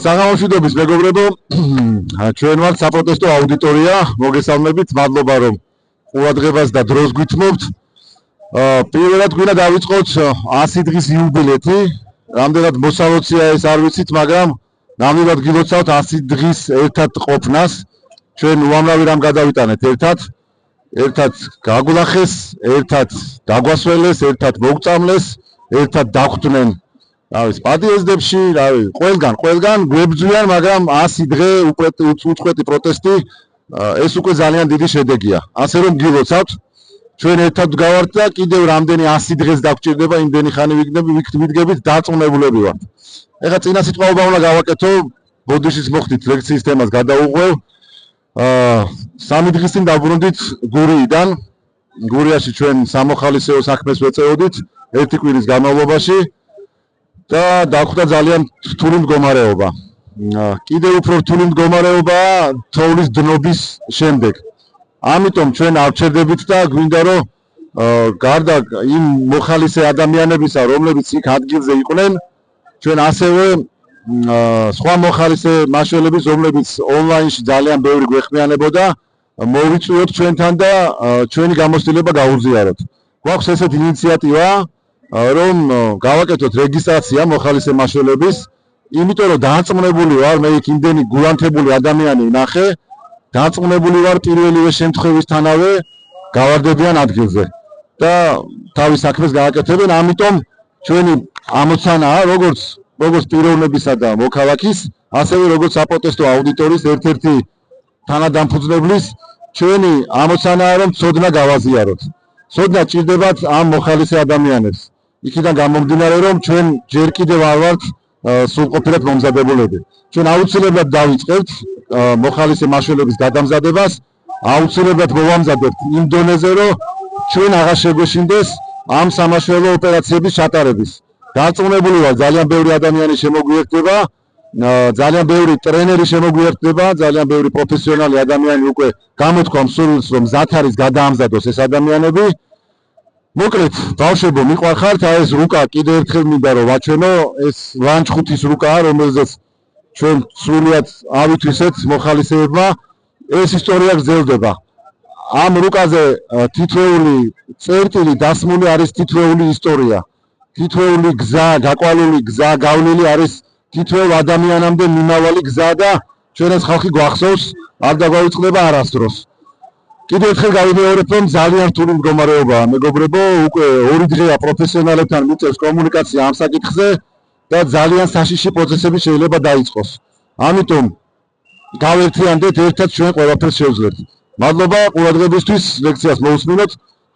საღამოშვიდობის მეგობრებო, ჩვენ ვართ საპროტესტო აუდიტორია, მოგესალმებით, მადლობა რომ ყურადღებას და დროს გვითმობთ. პირველად გვინდა დავიწყოთ 100 დღის იუბილეთი, რამდენად მოსალოცია ეს არ ვიცით, მაგრამ ნამდვილად გილოცავთ 100 დღის ერთად ყოფნას. ჩვენ უამრავი რამ გადავიტანეთ ერთად გაგვлахეს, ერთად დაგვასველეს, ერთად მოგწამლეს, ერთად დახვდნენ პატიეზდებში, ყველგან გვებძვიან, მაგრამ 100 დღე უწყვეტი პროტესტი, ეს უკვე ძალიან დიდი შედეგია. ასე რომ გილოცავთ, ჩვენ ერთად გავართ და კიდევ რამდენი 100 დღეს დაგჭირდება, იმდენი ხანი ვიდგებით, დარწმუნებულები ვართ. ეხლა წინა სიტყვაობა უნდა გავაკეთო, ბოდიშის მოხდით ლექციის თემას გადავუღვევ. 3 დღის წინ დავბრუნდით გურიიდან. გურიაში ჩვენ სამოხალისეო საქმეს ვეწეოდით 1 კვირის განმავლობაში. და დახვდა ძალიან რთული მდგომარეობა. კიდევ უფრო რთული მდგომარეობა თოვლის დნობის შემდეგ. ამიტომ ჩვენ ავჩერდებით და გვინდა რომ გარდა იმ მოხალისე ადამიანებისა, რომლებიც იქ ადგილზე იყვნენ, ჩვენ ასევე სხვა მოხალისე მაშველების, რომლებიც ონლაინში ძალიან ბევრი გვეხმიანებოდა, მოვიწვიოთ ჩვენთან და ჩვენი გამოცდილება გაუზიაროთ. გვაქვს ესეთი ინიციატივა, რომ გავაკეთოთ რეგისტრაცია მოხალისე მაშველების, იმიტომ რომ დარწმუნებული ვარ, მე იქ იმდენი გულანთებული ადამიანი ნახე, დარწმუნებული ვარ პირველივე შემთხვევისთანავე გავარდებიან ადგილზე და თავის საქმეს გააკეთებენ. ამიტომ ჩვენი ამოცანაა, როგორც პიროვნებისა და მოქალაქის, ასევე როგორც საპროტესტო აუდიტორიის ერთ-ერთი თანადამფუძნებლის, ჩვენი ამოცანაა, რომ ცოდნა გავაზიაროთ. ცოდნა ჭირდებათ ამ მოხალისე ადამიანებს. იქიდან გამომდინარე, რომ ჩვენ ჯერ კიდევ არ ვართ სრულყოფილად მომზადებულები. ჩვენ აუცილებლად დავიწყებთ მოხალისე მაშველების გადამზადებას, აუცილებლად მოვამზადებთ იმ დონეზე, რომ ჩვენ აღარ შეგვეშინდეს ამ სამაშველო ოპერაციების ჩატარების. დარწმუნებული ვარ, ძალიან ბევრი ადამიანი შემოგვიერთდება, ძალიან ბევრი ტრენერი შემოგვიერთდება, ძალიან ბევრი პროფესიონალი ადამიანი უკვე გამოთქვამს სურვილს, რომ მზად არის გადაამზადოს ეს ადამიანები. მოკლედ, ბავშვებო, მიყვარხართ, ეს რუკა კიდევ ერთხელ მინდა რომ ვაჩვენო, ეს ლანჩხუთის რუკაა, რომელზეც ჩვენ სრულიად ავითვისეთ მოხალისეებმა, ეს ისტორია გრძელდება. ამ რუკაზე თითოეული წერტილი დასმული არის თითოეული ისტორია. თითოეული გზა, გაყვანილი გზა, გავლილი არის თითოეულ ადამიანამდე მიმავალი გზა და ჩვენ ეს ხალხი გვახსოვს, არ დაგვაუწყდება არასდროს. კიდევ ერთხელ გავიმეორებ, რომ ძალიან რთული მდგომარეობაა, მეგობრებო, უკვე 2 დღეა პროფესიონალებთან მიწევს კომუნიკაცია ამ საკითხზე და ძალიან საშიში პროცესები შეიძლება დაიწყოს. ამიტომ გავერთიანდეთ, ერთად ჩვენ ყველაფერს შევძლებთ. მადლობა ყურადღებისთვის, ლექციას მოусმინოთ,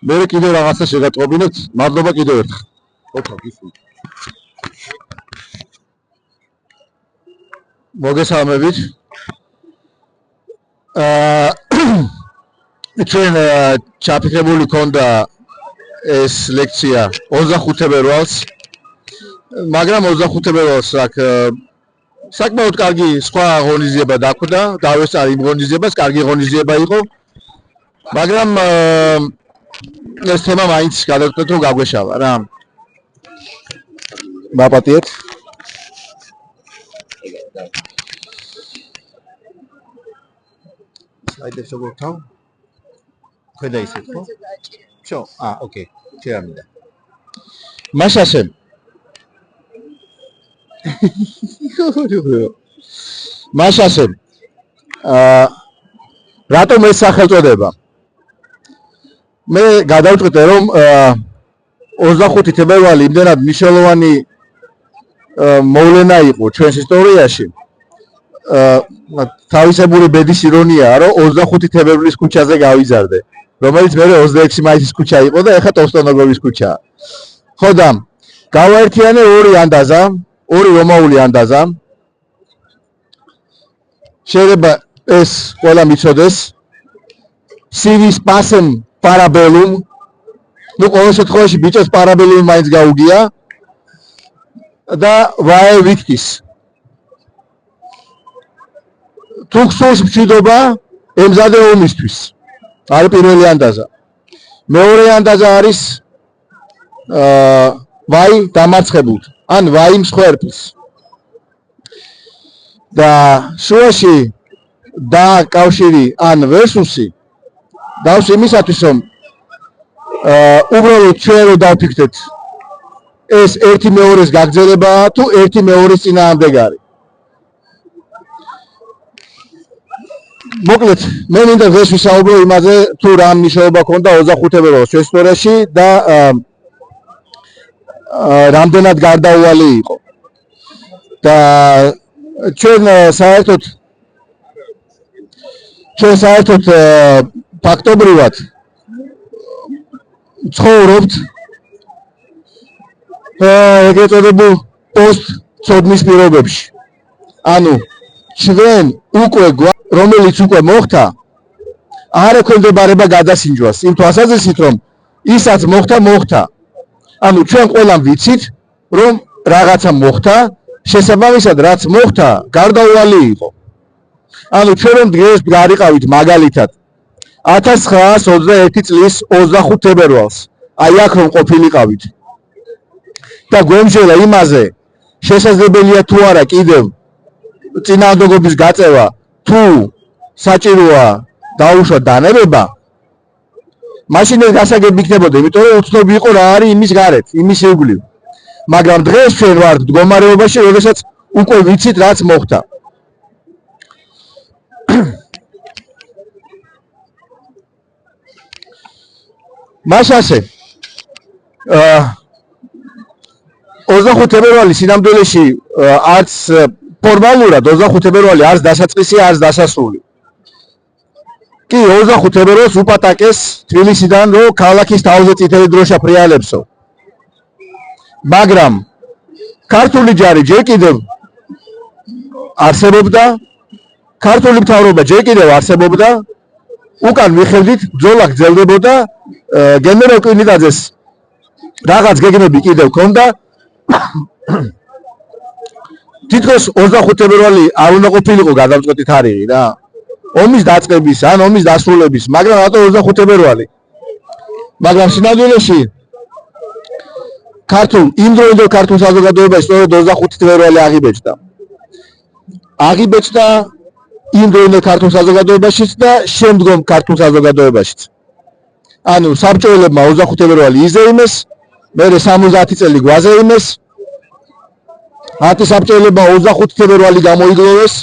მე კიდევ რაღაცა შეგატყობინებთ. მადლობა კიდევ ერთხელ. მოგესალმებით. ჩვენ ჩაფიქრებული ქონდა ეს ლექცია 25 ფებრუარს, მაგრამ 25 ფებრუარს საკმაოდ კარგი სხვა ღონისძიება დახვდა, დავესწარ იმ ღონისძიებას, კარგი ღონისძიება იყო, მაგრამ ეს თემა მაინც გადავწყვეტ რომ გაგვეშალა რა. მაპატიეთ. სლაიდებს როგორ თავ? ქვედა ისეთ ხო? შო, ოკეი, შეამიდა. მაშასემ. მაშასემ. რატომ ეს სახელწოდება? მე გადავწყვეტე რომ 25 თებერვალი იმდენად მნიშვნელოვანი მოვლენა იყო ჩვენს ისტორიაში. თავისებური ბედის ირონიაა, რომ 25 თებერვლის ქუჩაზე გავიზარდე, რომელიც მე 26 მაისის ქუჩა იყო და ეხლა ტოსტონოგოვის ქუჩაა. ხო და გავაერთიანე ორი ანდაზა, ორი რომაული ანდაზა. შეიძლება ეს ყველა მიცოდეს. civis pacem parabellum. ნუ ყოველ შემთხვევაში ბიჭებს parabellum მაინც გაუგია და vae victis. თუ ხსოვს მშვიდობა ემზადე ომისთვის. არის პირველი ანდაზა. მეორე ანდაზა არის ვაი დამარცხებულთ ან ვაი მსხვერპლს. და შუაში და კავშირი ან versus-ი დავს იმისათვის რომ უბრალოდ ჩვენ რო დავფიქრდეთ ეს ერთი მეორეს გაგრძელებაა თუ ერთი მეორის წინააღმდეგარი. მოკლედ მე მინდა დღეს ვისაუბრო იმაზე თუ რა მნიშვნელობა ქონდა 25 ფებრუარის ჩვენ ისტორიაში და რამდენად გარდაუვალი იყო. და ჩვენ საერთოდ ფაქტობრივად ცხოვრობთ ეგრეთ წოდებულ პოსტ-ცოდნის პირობებში. ანუ ჩვენ უკვე რომელიც უკვე მოხდა არ ექვემდებარება გადასინჯვას იმ თვალსაზრისით რომ ისაც მოხდა. ანუ ჩვენ ყველამ ვიცით რომ რაღაცა მოხდა შესაბამისად რაც მოხდა გარდაუვალი იყო. ანუ ჩვენ რომ დღეს გარიყავით მაგალითად 1921 წლის 25 თებერვალს აი აქ რომ ყოფილიყავით და გვემჟელა იმაზე შესაძლებელია თუ არა კიდევ წინააღმდეგობის გაწევა თუ საჭიროა დაუშვა დანებება მაშინ ეს გასაგები იქნებოდა იმიტომ რომ უცნობი იყო რა არის იმის გარეთ იმის ირგვლივ მაგრამ დღეს ჩვენ ვართ მდგომარეობაში როდესაც უკვე ვიცით რაც მოხდა მასასე 25 თებერვალი სინამდვილეში არც ფორმალურად 25 თებერვალი არც დასაწყისი არც დასასრული. კი 25 თებერვალს უპატაკეს თბილისიდან რომ ქალაქის თავზე წითელი დროშა ფრიალებსო. მაგრამ ქართული ჯარი ჯერ კიდევ არსებობდა, ქართული მთავრობა ჯერ კიდევ არსებობდა, უკან მიხედვით ბრძოლა გრძელდებოდა გენერალ კვინიტაძეს რაღაც გეგმები კიდევ ჰქონდა თითქოს 25 თებერვალი არ უნდა ყოფილიყო გადამწყვეტი თარიღი რა ომის დაწყების ან ომის დასრულების მაგრამ რატო 25 თებერვალი მაგრამ სინამდვილეში იმდროინდელ ქართულ საზოგადოებას სწორედ 25 თებერვალი აღიბეჭდა იმდროინდელ ქართულ საზოგადოებაშიც და შემდგომ ქართულ საზოგადოებაშიც ანუ საბჭოელებმა 25 თებერვალი იზეიმეს მერე 70 წელი გვაზეიმეს 10 საბჭოელებმა 25 თებერვალი გამოიგლოვეს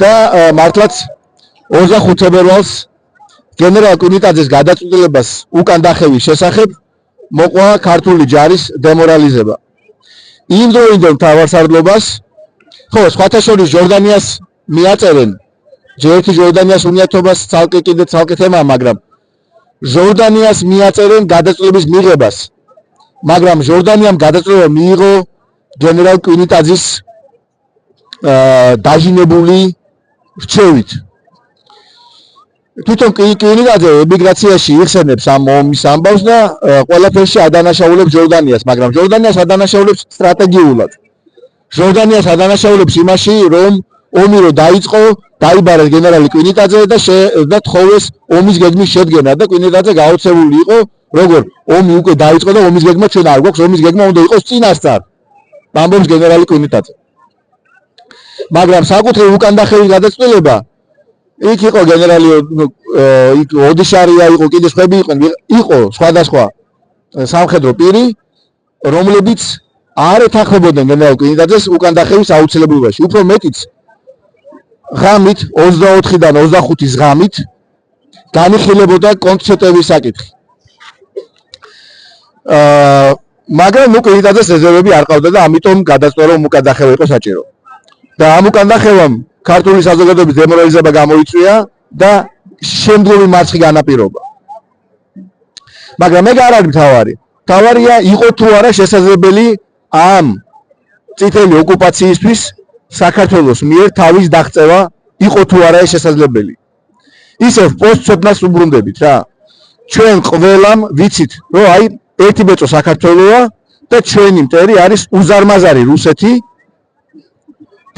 და მართლაც 25 თებერვალს გენერალ კვინიტაძეს გადაწყვეტილებას უკან დახევის შესახებ მოყვა ქართული ჯარის დემორალიზება. იმ დროინდელ მთავარსარდლობას ხო სხვათა შორის ჟორდანიას მიაწერენ ჯერეთი ჟორდანიას უნიათობას ცალკე თემა მაგრამ ჟორდანიას მიაწერენ გადაწყვეტილების მიღებას მაგრამ ჟორდანიამ გადაწყვეტილება მიიღო გენერალ კვინიტაძის დაჟინებული რჩევით. თვითონ კვინიტაძე ემიგრაციაში იხსენებს ამ ომის ამბავს და ყველაფერში ადანაშაულებს ჟორდანიას, მაგრამ ჟორდანიას ადანაშაულებს სტრატეგიულად. ჟორდანიას ადანაშაულებს იმაში, რომ ომი რო დაიწყო, დაიბარეს გენერალი კვინიტაძე და თხოვეს ომის გეგმის შედგენა და კვინიტაძე გაოცებული იყო, როგორ ომი უკვე დაიწყო და ომის გეგმა ჩვენ არ გვაქვს, ომის გეგმა უნდა იყოს წინასწარ. ამბობს გენერალი კვინიტაძე. მაგრამ საკუთრივ უკან დახევის გადაწყვეტილება იქ იყო გენერალი იქ ოდიშარია იყო კიდე სხვები იყვნენ იყო სხვადასხვა სამხედრო პირი რომლებიც არ ეთანხმებოდნენ გენერალ კვინიტაძეს უკან დახევის აუცილებლობაში უფრო მეტიც ღამით 24-დან 25-ის ღამით განიხილებოდა კონცერტების საკითხი მაგრამ კვინიტაძეს რეზერვები არ ყავდა და ამიტომ გადაწყვეტა რომ უკან დახევა იყო საჭირო და ამ უკან დახევამ ქართული საზოგადოების დემორალიზება გამოიწვია და შემდგომი მარცხი განაპირობა. მაგრამ ეგ არ არის მთავარი. მთავარია იყო თუ არა შესაძლებელი ამ წითელი ოკუპაციისთვის საქართველოს მიერ თავის დაღწევა იყო თუ არა ეს შესაძლებელი. ისევ პოსტ-ცოდნას უბრუნდებით რა. ჩვენ ყველამ ვიცით, რომ აი ერთი ბეწო საქართველოა და ჩვენი მტერი არის უზარმაზარი რუსეთი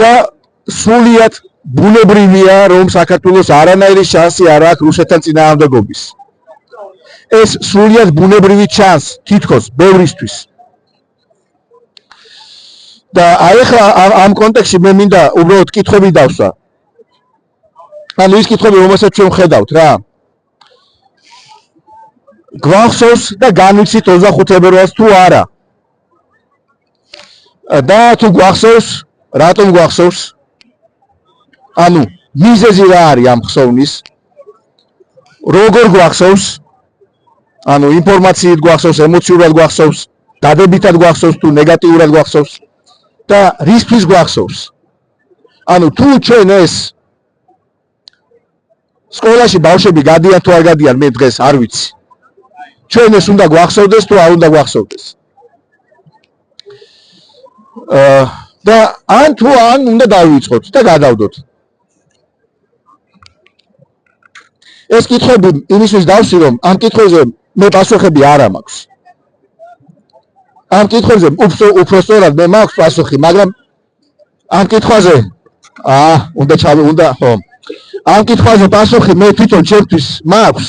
და სრულიად ბუნებრივია რომ საქართველოს არანაირი შანსი არ აქვს რუსეთთან წინააღმდეგობის. ეს სრულიად ბუნებრივი ჩანს თითქოს ბევრისთვის. და აი ახლა ამ კონტექსტში მე მინდა უბრალოდ კითხვები დავსვა. ანუ ის კითხვები, რომელსაც ჩვენ ხედავთ რა. გვახსოვს და განვიცით 25 ფებრუარს თუ არა. და თუ გვახსოვს, რატომ გვახსოვს? ანუ მიზეზი რა არის ამ ხსოვნის? როგორ გვახსოვს? ანუ ინფორმაციით გვახსოვს, ემოციურად გვახსოვს, დადებითად გვახსოვს თუ ნეგატიურად გვახსოვს და რისთვის გვახსოვს? ანუ თუ ჩვენ ეს სკოლაში ბავშვები გადიან თუ არ გადიან, მე დღეს არ ვიცი. ჩვენ ეს უნდა გვახსოვდეს თუ არ უნდა გვახსოვდეს. და ან თუ ან უნდა დავიწყოთ და გადავდოთ. ეს კითხვები იმისთვის დავსვი, რომ ამ კითხვებზე მე პასუხები არ მაქვს. ამ კითხვებზე უფრო სწორად მე მაქვს პასუხი, მაგრამ ამ კითხვაზე უნდა ხო. ამ კითხვაზე პასუხი მე თვითონ ჩემთვის მაქვს,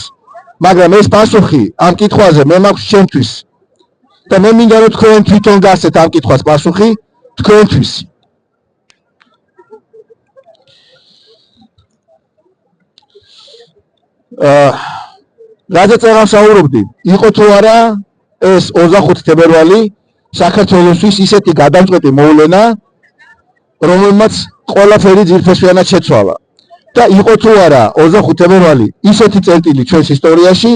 მაგრამ ეს პასუხი ამ კითხვაზე მე მაქვს ჩემთვის. და მე მინდა რომ თქვენ თვითონ გასცეთ ამ კითხვას პასუხი თქვენთვის. რადგან აღსაუბრობდი, იყო თუ არა ეს 25 თებერვალი საქართველოსთვის ისეთი გადამწყვეტი მოვლენა, რომელმაც ყველაფერი ძირფესვიანად შეცვალა. და იყო თუ არა 25 თებერვალი ისეთი წერტილი ჩვენს ისტორიაში,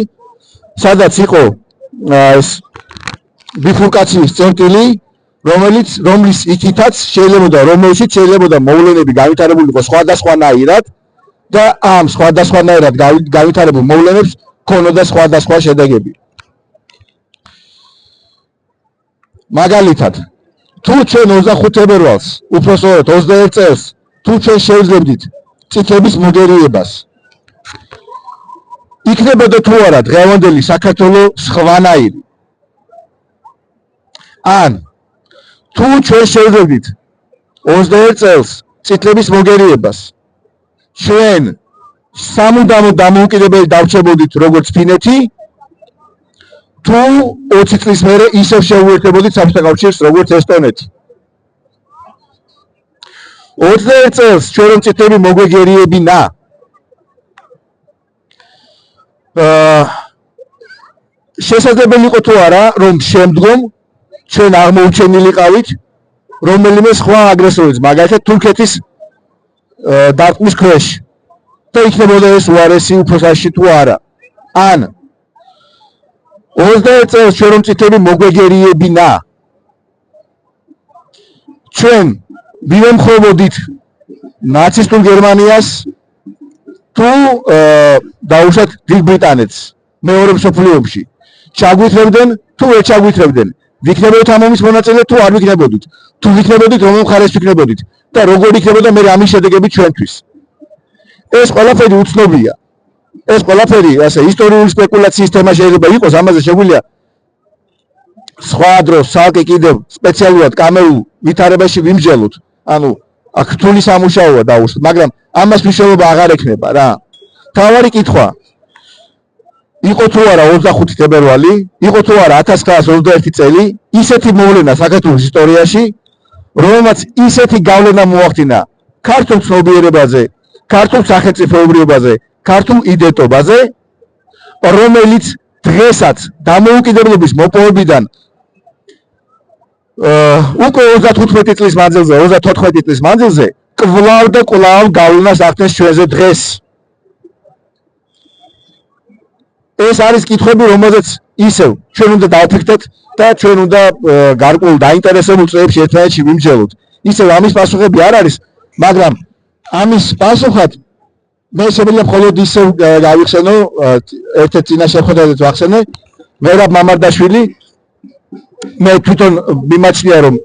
სადაც იყო ეს ბიფურკაციის წერტილი, რომლის იქითაც რომელშიც შეიძლება მოვლენები გავითარებულიყო სხვადასხვანაირად და ამ სხვადასხვანაირად გავითარებულ მოვლენებს ქონოდა სხვადასხვა შედეგები. მაგალითად, თუ ჩვენ 25 თებერვალს, უფრო სწორედ 21 წელს, თუ ჩვენ შევძლებდით წითლების მოგერიებას, იქნებოდა თუ არა დღევანდელი საქართველოს სხვანაირი. ან თუ ჩვენ შევძლებდით 21 წელს წითლების მოგერიებას, ჩვენ სამუდამოდ დამოუკიდებელი დავრჩებოდით როგორც ფინეთი, თუ 20 წლის მერე ისევ შევუერთდებოდით საბჭოთა კავშირს როგორც ესტონეთი. 21 წელს ჩვენ რომ წითლები მოგვეგერიებინა, შესაძლებელი იყო თუ არა, რომ შემდგომ ჩვენ აღმოუჩენილიყავით რომელიმე სხვა აგრესორიც, მაგალითად თურქეთის დარტყმის ქვეშ და იქნებოდა ეს უარესი უფროსაში თუ არა. ან 21 წელს ჩვენ რომ წითლები მოგვეგერიებინა, ჩვენ ვიმემხრობოდით ნაცისტურ გერმანიას თუ დაუშვათ დიდ ბრიტანეთს მეორე მსოფლიო ომში. ჩაგვითრებდნენ თუ ვერ ჩაგვითრებდნენ, ვიქნებოდით ამ ომის მონაწილე თუ არ ვიქნებოდით, თუ ვიქნებოდით რომელ მხარეს ვიქნებოდით და როგორ იქნებოდა მე ამის შედეგები ჩვენთვის. ეს ყველაფერი უცნობია. ეს ყველაფერი ასე ისტორიული სპეკულაციის თემა შეიძლება იყოს, ამაზე შეგვიძლია სხვა დროს ცალკე კიდევ სპეციალურად კამერულ ვითარებაში ვიმსჯელოთ. ანუ აქ რთული სამუშაოა დაუშვათ, მაგრამ ამას მნიშვნელობა აღარ ექნება რა. თავარი კითხვა, იყო თუ არა 25 თებერვალი, იყო თუ არა 1921 წელი ისეთი მოვლენა საქართველოს ისტორიაში, რომელმაც ისეთი გავლენა მოახდინა ქართულ ცნობიერებაზე, ქართულ სახელმწიფოებრიობაზე, ქართულ იდენტობაზე, რომელიც დღესაც დამოუკიდებლობის მოპოვებიდან უკვე 35 წლის მანძილზე, 34 წლის მანძილზე კვლავ და კვლავ გავლენას ახდენს ჩვენზე დღეს. ეს არის კითხვები, რომელზეც ისევ ჩვენ უნდა დავფიქრდეთ და ჩვენ უნდა გარკვეულ დაინტერესებულ წრეებში ერთმანეთში ვიმსჯელოთ. ისევ ამის პასუხები არ არის, მაგრამ ამის პასუხად მე შემიძლია მხოლოდ ისევ გავიხსენო, ერთ-ერთ წინა შეხვედრაზე ვახსენე, მერაბ მამარდაშვილი, მე თვითონ მიმაჩნია, რომ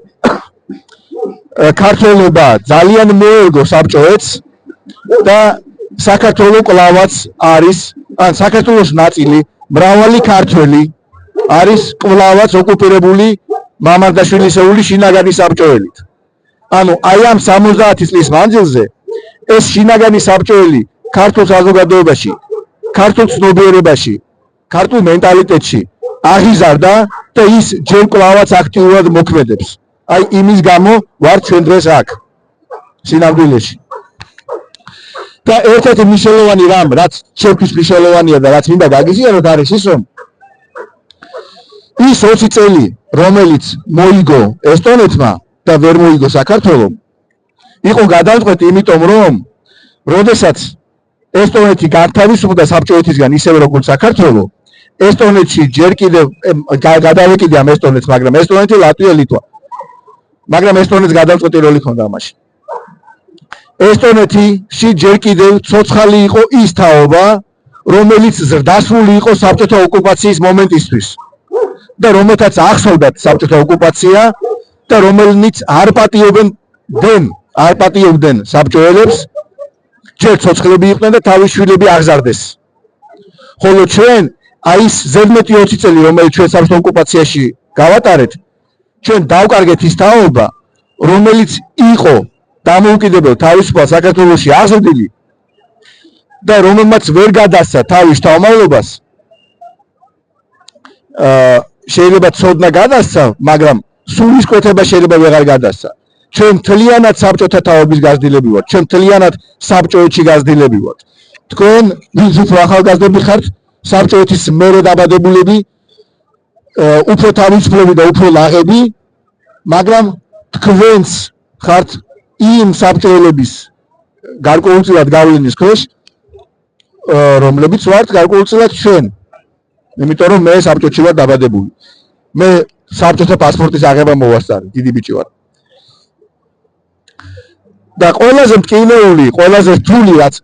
ქართველობა ძალიან მოერგო საბჭოეთს და საქართველოს კლავაც არის, ან საქართველოს ნაწილი, მრავალი ქართველი არის კლავაც ოკუპირებული მამარდაშვილისეული შინაგანი საბჭოელით. ანუ აი ამ 70 წლის მანძილზე ეს შინაგანი საბჭოელი ქართულ საზოგადოებაში, ქართულ ცნობიერებაში, ქართულ მენტალიტეტში აღიზარდა და ის ჯერ კლავაც აქტიურად მოქმედებს. აი იმის გამო ვარ ჩვენ დღეს აქ სინამდვილეში. და ერთ-ერთი მნიშვნელოვანი რამ, რაც ჩემთვის მნიშვნელოვანია და რაც მინდა გაგიზიაროთ არის ის, რომ ის 20 წელი, რომელიც მოიგო ესტონეთმა და ვერ მოიგო საქართველომ, იყო გადამწყვეტი, იმიტომ რომ როდესაც ესტონეთი გართავისუფლდა საბჭოეთისგან ისევე როგორც საქართველო, ესტონეთში ჯერ კიდევ გადავეკიდე ამ ესტონეთს, მაგრამ ესტონეთი, ლატვია, ლიტვა. მაგრამ ესტონეთს გადამწყვეტი როლი ჰქონდა ამაში. ესტონეთში ჯერ კიდევ ცოცხალი იყო ის თაობა, რომელიც ზრდასრული იყო საბჭოთა ოკუპაციის მომენტისთვის და რომელთაც ახსოვდათ საბჭოთა ოკუპაცია და რომელნიც არ პატიობდნენ საბჭოელებს, ჯერ ცოცხლები იყვნენ და თავის შვილები აღზარდეს. ხოლო ჩვენ აი ეს ზედმეტი 20 წელი, რომელიც ჩვენ საბჭოთა ოკუპაციაში გავატარეთ, ჩვენ დავკარგეთ ის თაობა, რომელიც იყო დამოუკიდებელ თავისუფალ საქართველოში აღზრდილი და რომელმაც ვერ გადასცა თავის შთამომავლობას, შეიძლება ცოდნა გადასცა, მაგრამ სულისკვეთება შეიძლება ვეღარ გადასცა. ჩვენ მთლიანად საბჭოთა თაობის გაზრდილები ვართ, ჩვენ მთლიანად საბჭოეთში გაზრდილები ვართ. თქვენ ვინც უფრო ახალგაზრდები ხართ, საბჭოეთის მერე დაბადებულები, უფრო თავისუფლები და უფრო ლაღები, მაგრამ თქვენც ხართ იმ საბჭოელების გარკვეულწილად გავლენის ქვეშ, რომლებიც ვართ გარკვეულწილად ჩვენ. იმიტომ რომ მე საბჭოთში ვარ დაბადებული. მე საბჭოთა პასპორტის აღება მოვასწარე, დიდი ბიჭი ვარ. და ყველაზე მტკივნეული, ყველაზე რთული, რაც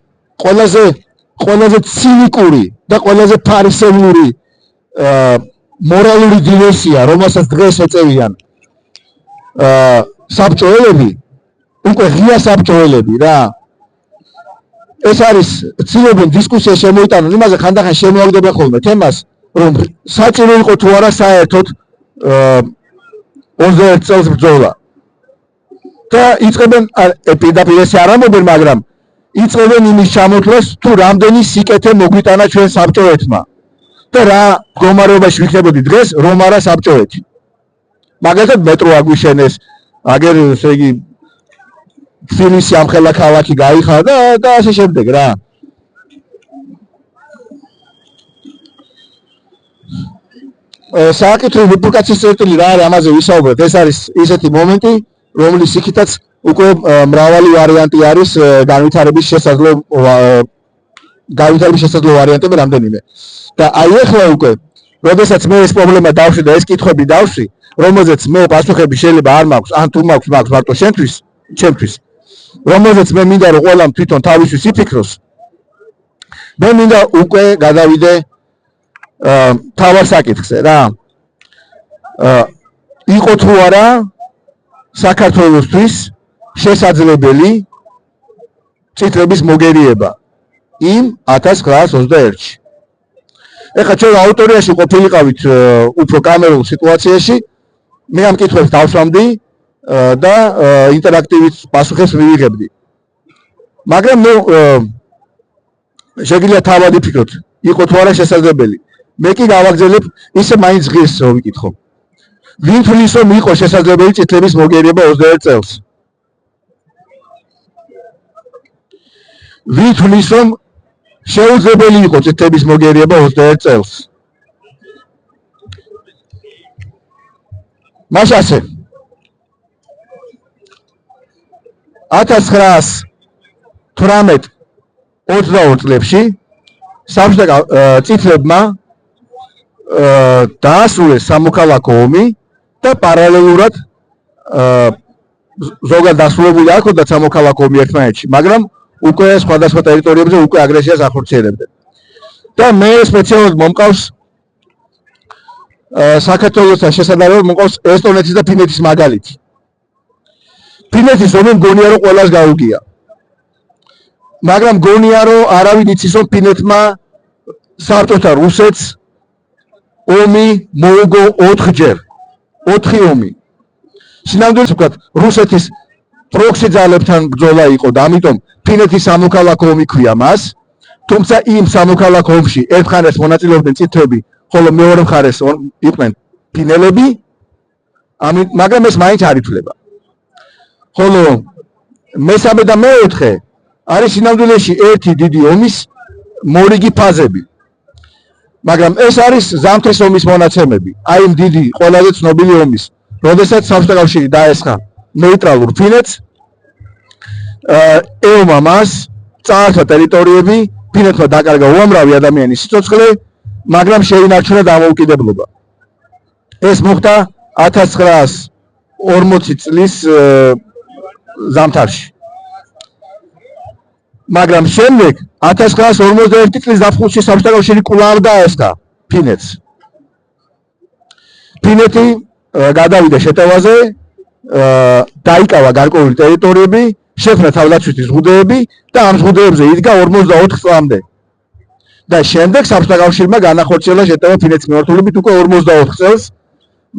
ყველაზე ცინიკური და ყველაზე ფარისევლური მორალური დივერსია, რომელსაც დღეს ეწევიან საბჭოელები, უკვე ღია საბჭოელები რა. ეს არის ცდილობენ დისკუსია შემოიტანონ იმაზე, ხანდახან შემოაგდებენ ხოლმე თემას, რომ საჭირო იყო თუ არა საერთოდ 21 წელს ბრძოლა. და იწყებენ პირდაპირ ესე არ ამბობენ, მაგრამ იწყებენ იმის ჩამოთვლას, თუ რამდენი სიკეთე მოგვიტანა ჩვენ საბჭოეთმა და რა მდგომარეობაში ვიქნებოდი დღეს, რომ არა საბჭოეთი. მაგალითად მეტრო აგვიშენეს, აგერ ესე იგი თბილისი ამხელა ქალაქი გაიხადა და ასე შემდეგ რა. სააკითხო ვიპუკაციის წერტილი რა არის, ამაზე ვისაუბრეთ. ეს არის ისეთი მომენტი, რომლის იქითაც უკვე მრავალი ვარიანტი არის განვითარების შესაძლო ვარიანტები რამდენიმე. და აი ახლა უკვე, როდესაც მე ეს პრობლემა დავშვი და ეს კითხვები დავშვი, რომელზეც მე პასუხები შეიძლება არ მაქვს, ან თუ მაქვს მარტო ჩემთვის, რომელზეც მე მინდა რომ ყველამ თვითონ თავისთვის იფიქროს, მე მინდა უკვე გადავიდე თავარ საკითხზე რა. იყო თუ არა საქართველოსთვის შესაძლებელი წითლების მოგერიება იმ 1921-ში. ეხლა ჩვენ აუდიტორიაში ყოფილიყავით უფრო კამერულ სიტუაციაში, მე ამ კითხვებს დავსვამდი და ინტერაქტივით პასუხებს მივიღებდი. მაგრამ მე შეგიძლია თავად იფიქროთ, იყო თუ არა შესაძლებელი. მე კი გავაგზავნებ ისე მაინც ღირს რომ ვიკითხო. ვინ თulis რომ იყო შესაძლებელი წითლების მოგერიება 21 წელს? ვინ თulis რომ შეუძლებელი იყო წითლების მოგერიება 21 წელს? მაშასე 1918-22 წლებში საბჭოთა წითლებმა დაასრულეს სამოქალაქო ომი და პარალელურად ზოგადად დასრულებული არ ჰქონდა სამოქალაქო ომი ერთმანეთში, მაგრამ უკვე სხვადასხვა ტერიტორიებზე უკვე აგრესიას ახორციელებდნენ. და მე სპეციალურად მომყავს საქართველოსთან შესაძლებლად მომყავს ესტონეთის და ფინეთის მაგალითი. ფინეთის ომი მგონია რომ ყველას გაუგია. მაგრამ მგონია რომ არავინ იცის რომ ფინეთმა საბჭოთა რუსეთს ომი მოუგო 4 ჯერ. 4 ომი. სინამდვილეს ვთქვათ, რუსეთის პროქსი ძალებთან ბრძოლა იყო და ამიტომ ფინეთის სამოქალაქო ომი ქვია მას. თუმცა იმ სამოქალაქო ომში ერთხანს მონაწილეობდნენ წითლები, ხოლო მეორე მხარეს იყვნენ ფინელები მაგრამ ეს მაინც არ ითვლება. ხოლო მესამე და მეოთხე არის სინამდვილეში ერთი დიდი ომის მორიგი ფაზები. მაგრამ ეს არის ზამთრის ომის მონაცემები. აი იმ დიდი ყველაზე ცნობილი ომის, როდესაც საბჭოთა კავშირი დაესხა ნეიტრალურ ფინეთს, ეომმა მას წაართვა ტერიტორიები, ფინეთმა დაკარგა უამრავი ადამიანის სიცოცხლე, მაგრამ შეინარჩუნა დამოუკიდებლობა. ეს მოხდა 1940 წლის ზამთარში. მაგრამ შემდეგ 1951 წლის ზაფხულში საბჭოთა კავშირი კვლავ დაესხა ფინეთს. ფინეთი გადავიდა შეტევაზე, დაიკავა გარკვეული ტერიტორიები, შექმნა თავდაცვითი ზღუდეები და ამ ზღუდეებზე იდგა 44 წლამდე. და შემდეგ საბჭოთა კავშირმა განახორციელა შეტევა ფინეთის მიმართულებით უკვე 44 წელს,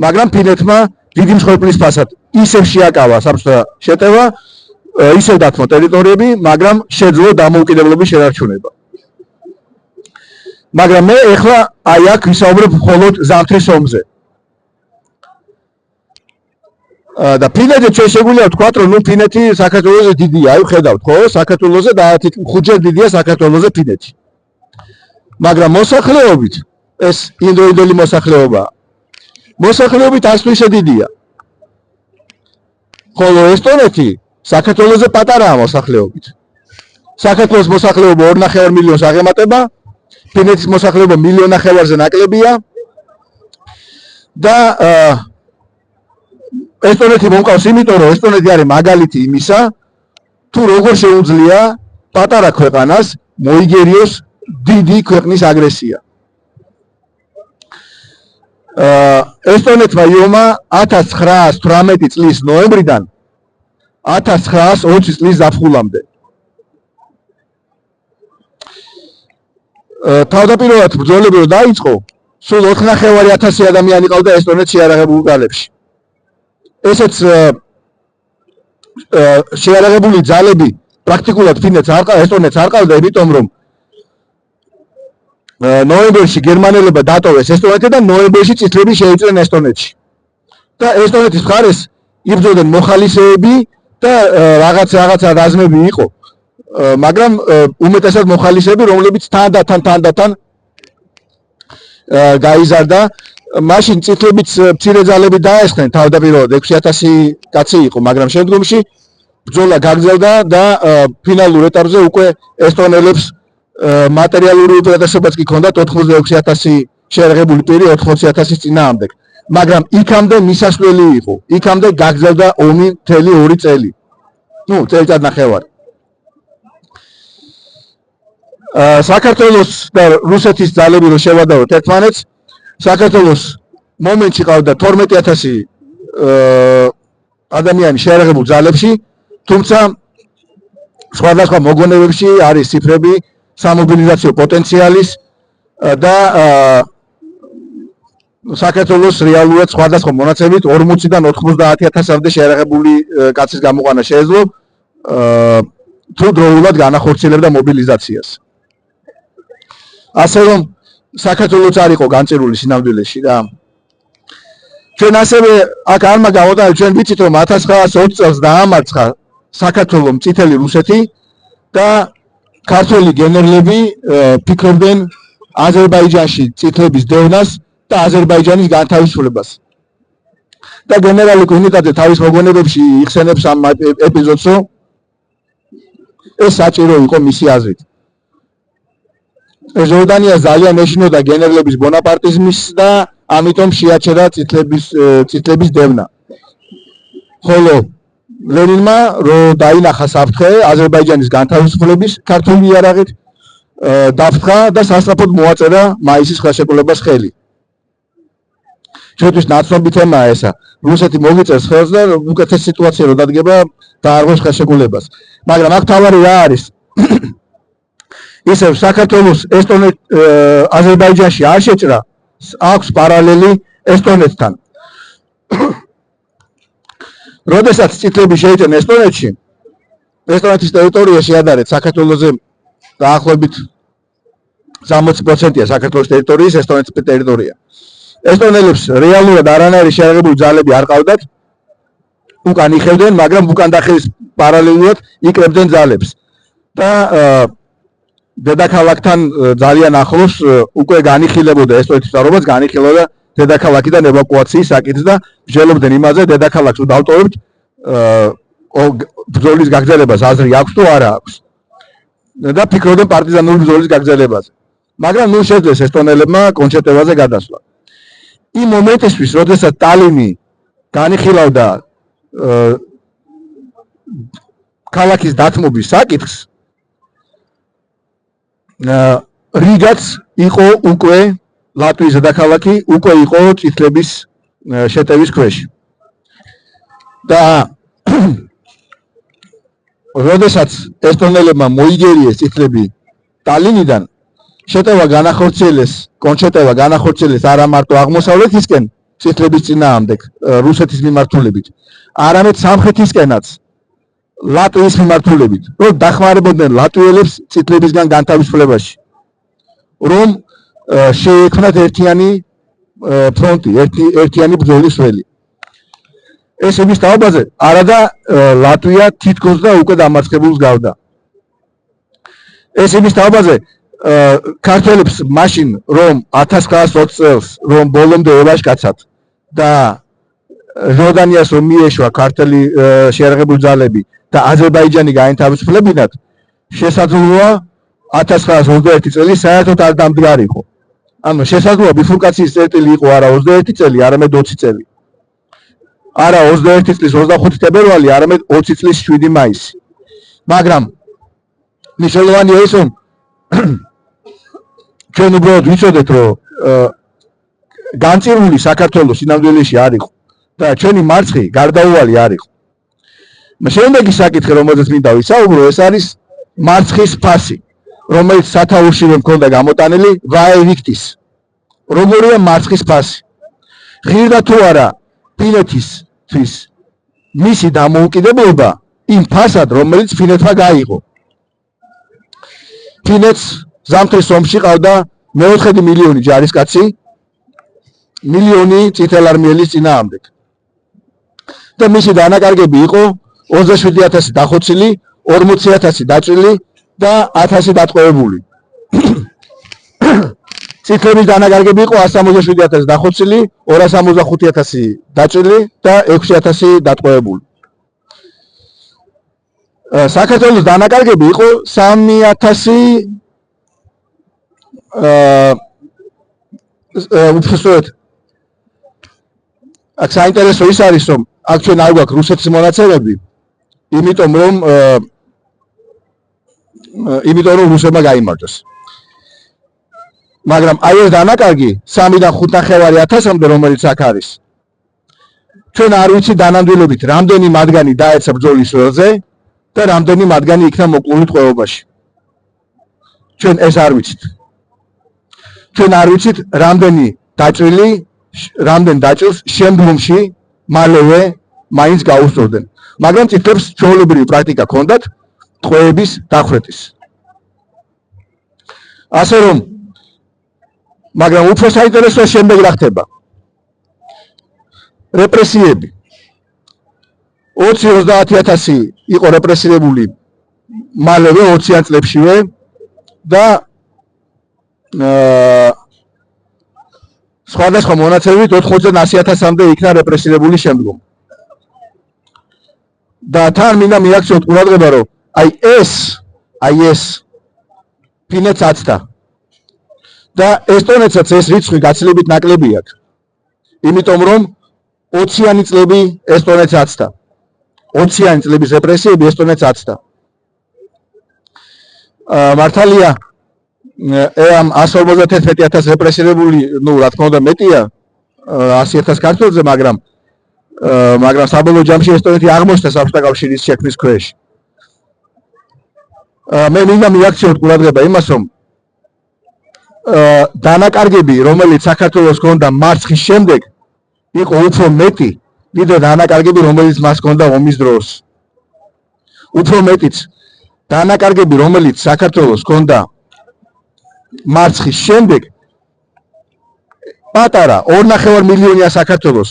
მაგრამ ფინეთმა დიდი მსხვერპლის ფასად ისევ შეაკავა საბჭოთა შეტევა, ისევ დათმო ტერიტორიები, მაგრამ შეძლო დამოუკიდებლობის შენარჩუნება. მაგრამ მე ეხლა აი აქ ვისაუბრებ მხოლოდ ზამთრის ომზე. და ფინეთზე შეგვიძლია ვთქვათ, რომ ნუ ფინეთი საქართველოზე დიდია, აი ხედავთ ხო, საქართველოზე და 5-ჯერ დიდია საქართველოზე ფინეთი. მაგრამ მოსახლეობით ეს ინდოინდელი მოსახლეობა. მოსახლეობით არც ისე დიდია. ხოლო ესტონეთი საქართველოზე პატარაა მოსახლეობით. საქართველოს მოსახლეობა 2.5 მილიონს აღემატება, ფინეთის მოსახლეობა 1.5 მილიონზე ნაკლებია და ესტონეთი მომყავს იმიტომ, რომ ესტონეთი არის მაგალითი იმისა, თუ როგორ შეუძლია პატარა ქვეყანას მოიგერიოს დიდი ქვეყნის აგრესია. ესტონეთმა იომა 1918 წლის ნოემბრიდან 1920 წლის ზაფხულამდე. თავდაპირველად ბრძოლები რო დაიწყო, სულ 4.500 ადამიანი ყავდა ესტონეთში შეიარაღებულ ძალებში. ესეც შეიარაღებული ძალები პრაქტიკულად ფინეთს ესტონეთს არ ყავდა, იმიტომ რომ ნოემბერში გერმანელებმა დატოვეს ესტონეთი და ნოემბერში წითლები შეიწვნენ ესტონეთში. და ესტონეთის მხარეს იბრძოდნენ მოხალისეები და რაღაცა რაზმები იყო. მაგრამ უმეტესად მოხალისეები, რომლებიც თანდათან გაიზარდა. მაშინ წითლებიც მცირე ძალები დაესხნენ, თავდაპირველად 6000 კაცი იყო, მაგრამ შემდგომში ბრძოლა გაგრძელდა და ფინალურ ეტაპზე უკვე ესტონელებს მატერიალური უპირატესობაც კი ჰქონდათ 86,000 შეიარაღებული პირი 80,000 წინააღმდეგ. მაგრამ იქამდე მისასვლელი იყო. იქამდე გაგრძელდა ომი მთელი 2 წელი. ნუ წელიწად ნახევარი. საქართველოს და რუსეთის ძალები რო შევადაროთ ერთმანეთს, საქართველოს მომენტში ყავდა 12,000 ადამიანი შეიარაღებულ ძალებში, თუმცა სხვადასხვა მოგონებებში არის ციფრები სამობილიზაციო პოტენციალის და საქართველოს რეალურად სხვადასხვა მონაცემებით 40-დან 90,000-მდე შეიარაღებული კაცის გამოყვანა შეეძლო თუ დროულად განახორციელებდა მობილიზაციას. ასე რომ საქართველოს არ იყო განწირული სინამდვილეში და ჩვენ ასევე აქ არმა გამოდავალ ჩვენ ვიცით რომ 1920 წელს დაამარცხა საქართველოს წითელი რუსეთი და ქართველი გენერლები ფიქრობდნენ აზერბაიჯანში წითლების დევნას და აზერბაიჯანის განთავისუფლებას. და გენერალი კუინიკაძე თავის მოგონებებში იხსენებს ამ ეპიზოდს, რომ ეს საჭირო იყო მისი აზრით. ჟორდანია ძალიან ეშინოდა გენერლების ბონაპარტიზმის და ამიტომ შეაჩერა წითლების დევნა. ხოლო ლენინმა რო დაინახა საფრთხე აზერბაიჯანის განთავისუფლების ქართული იარაღით, დაფრთხა და სასწრაფოდ მოაწერა მაისის ხელშეკრულებას ხელი. ჩვენთვის ნაცნობი თემაა ესა. რუსეთი მოგიწევს ხელს და უკეთეს სიტუაცია რო დადგება დაარღვევს ხელშეკრულებას. მაგრამ აქ თავარი რა არის? ისევ საქართველოს აზერბაიჯანში არ შეჭრა, აქვს პარალელი ესტონეთთან. როდესაც წითლები შეიჭრნენ ესტონეთში, ესტონეთის ტერიტორია შეადარეთ საქართველოზე დაახლოებით 60%-ია საქართველოს ტერიტორიის ესტონეთის ტერიტორია. ესტონელებს რეალურად არანაირი შეერაღებული ძალები არ ყავდათ. უკან იხევდნენ, მაგრამ უკან დახევის პარალელურად იკრებდნენ ძალებს. და დედაქალაქთან ძალიან ახლოს უკვე განიხილებოდა ესტონეთის მთავრობას, განიხილავდა დედაქალაქიდან ევაკუაციის საკითხს და მსჯელობდნენ იმაზე, დედაქალაქს დავტოვებთ, ბრძოლის გაგრძელებას აზრი აქვს თუ არა აქვს. და ფიქრობდნენ პარტიზანული ბრძოლის გაგრძელებაზე. მაგრამ ნუ შეძლეს ესტონელებმა კონჩეტევაზე გადასვლა. იმ მომენტისთვის, როდესაც ტალინი განიხილავდა ქალაქის დათმობის საკითხს, რიგაც იყო უკვე ლატვიის დედაქალაქი, უკვე იყო წითლების შეტევის ქვეშ. და როდესაც ესტონელებმა მოიგერიეს წითლები ტალინიდან, შეტევა განახორციელეს, კონჩეტევა განახორციელეს არა მარტო აღმოსავლეთისკენ წითლების წინააღმდეგ რუსეთის მიმართულებით, არამედ სამხრეთისკენაც ლატვიის მიმართულებით, რომ დახმარებოდნენ ლატვიელებს წითლებისგან განთავისუფლებაში, რომ შეექმნათ ერთიანი ფრონტი, ერთიანი ბრძოლის ველი. ეს იმის თაობაზე, არადა ლატვია თითქოს და უკვე დამარცხებულს გავდა. ეს იმის თაობაზე, ქართველებს მაშინ, რომ 1920 წელს, რომ ბოლომდე ევაშკაცათ და ჟორდანიას რომ მიეშვა ქართული შეერაღებული ძალები და აზერბაიჯანი გაეთავისუფლებინათ, შესაძლოა 1921 წელი საერთოდ არ დამდგარიყო. ანუ შესაძლოა ბიფურკაციის წერტილი იყო არა 21 წელი, არამედ 20 წელი. არა 21 წლის 25 თებერვალი, არამედ 20 წლის 7 მაისი. მაგრამ მნიშვნელოვანია ის, რომ ჩვენ უბრალოდ ვიცოდეთ, რომ განწირული საქართველოს სინამდვილეში არ იყო და ჩვენი მარცხი გარდაუვალი არ იყო. შემდეგი საკითხი, რომელზეც მინდა ვისაუბრო, ეს არის მარცხის ფასი, რომელიც სათაურშივე მქონდა გამოტანილი ვაევიქტის. როგორია მარცხის ფასი? ღირდა თუ არა ფინეთისთვის მისი დამოუკიდებლობა იმ ფასად, რომელიც ფინეთმა გაიღო. ფინეთს ზამთრის ომში ყავდა 4 მილიონი ჯარისკაცი, მილიონი წითელარმიელის წინააღმდეგ. და მისი დანაკარგები იყო 27,000 დახოცილი, 40,000 დაჭრილი და 1000 დატყვევებული. წითლების დანაკარგები იყო 167,000 დახოცილი, 265,000 დაჭრილი და 6,000 დატყვევებული. საქართველოს დანაკარგები იყო 3,000 უბრალოდ აქ საინტერესო ის არის, რომ აქ ჩვენ არ გვაქვს რუსეთის მონაცემები, იმიტომ რომ რუსებმა გაიმარჯვეს. მაგრამ აი ეს დანაკარგი 3-დან 5,500-მდე, რომელიც აქ არის, ჩვენ არ ვიცით დანამდვილებით, რამდენი მათგანი დაეცა ბრძოლის ველზე და რამდენი მათგანი იქნა მოკლული ტყვეობაში. ჩვენ ეს არ ვიცით. ჩვენ არ ვიცით, რამდენი დაჭრილი, რამდენ დაჭრილს შემდგომში მალევე მაინც გაუსწორდნენ. მაგრამ წითლებს ჩვეულებრივი პრაქტიკა ჰქონდათ ტყვეების დახვრეტის. ასე რომ, მაგრამ უფრო საინტერესოა შემდეგ რა ხდება. რეპრესიები. 20-30,000 იყო რეპრესირებული მალევე 20-იან წლებშივე და სხვადასხვა მონაცემებით 80-100,000-მდე იქნა რეპრესირებული შემდგომ. და თან მინდა მიაქციოთ ყურადღება, რომ აი ეს ფინეთს აცდა. და ესტონეთსაც ეს რიცხვი გაცილებით ნაკლები აქვს. იმიტომ რომ 20-იანი წლები ესტონეთს აცდა. 20-იანი წლების რეპრესიები ესტონეთს აცდა. მართალია ამ 151,000 რეპრესირებული, რა თქმა უნდა მეტია 100,000 ქართველზე, მაგრამ საბოლოო ჯამში ესტონეთი აღმოჩნდა საბჭოთა კავშირის შექმნის ქვეშ. მე მინდა მიაქციოთ ყურადღება იმას, რომ დანაკარგები, რომელიც საქართველოს ჰქონდა მარცხის შემდეგ, იყო უფრო მეტი, ვიდრე დანაკარგები, რომელიც მას ჰქონდა ომის დროს. უფრო მეტიც დანაკარგები, რომელიც საქართველოს ჰქონდა მარცხის შემდეგ, პატარა 2.5 მილიონია საქართველოს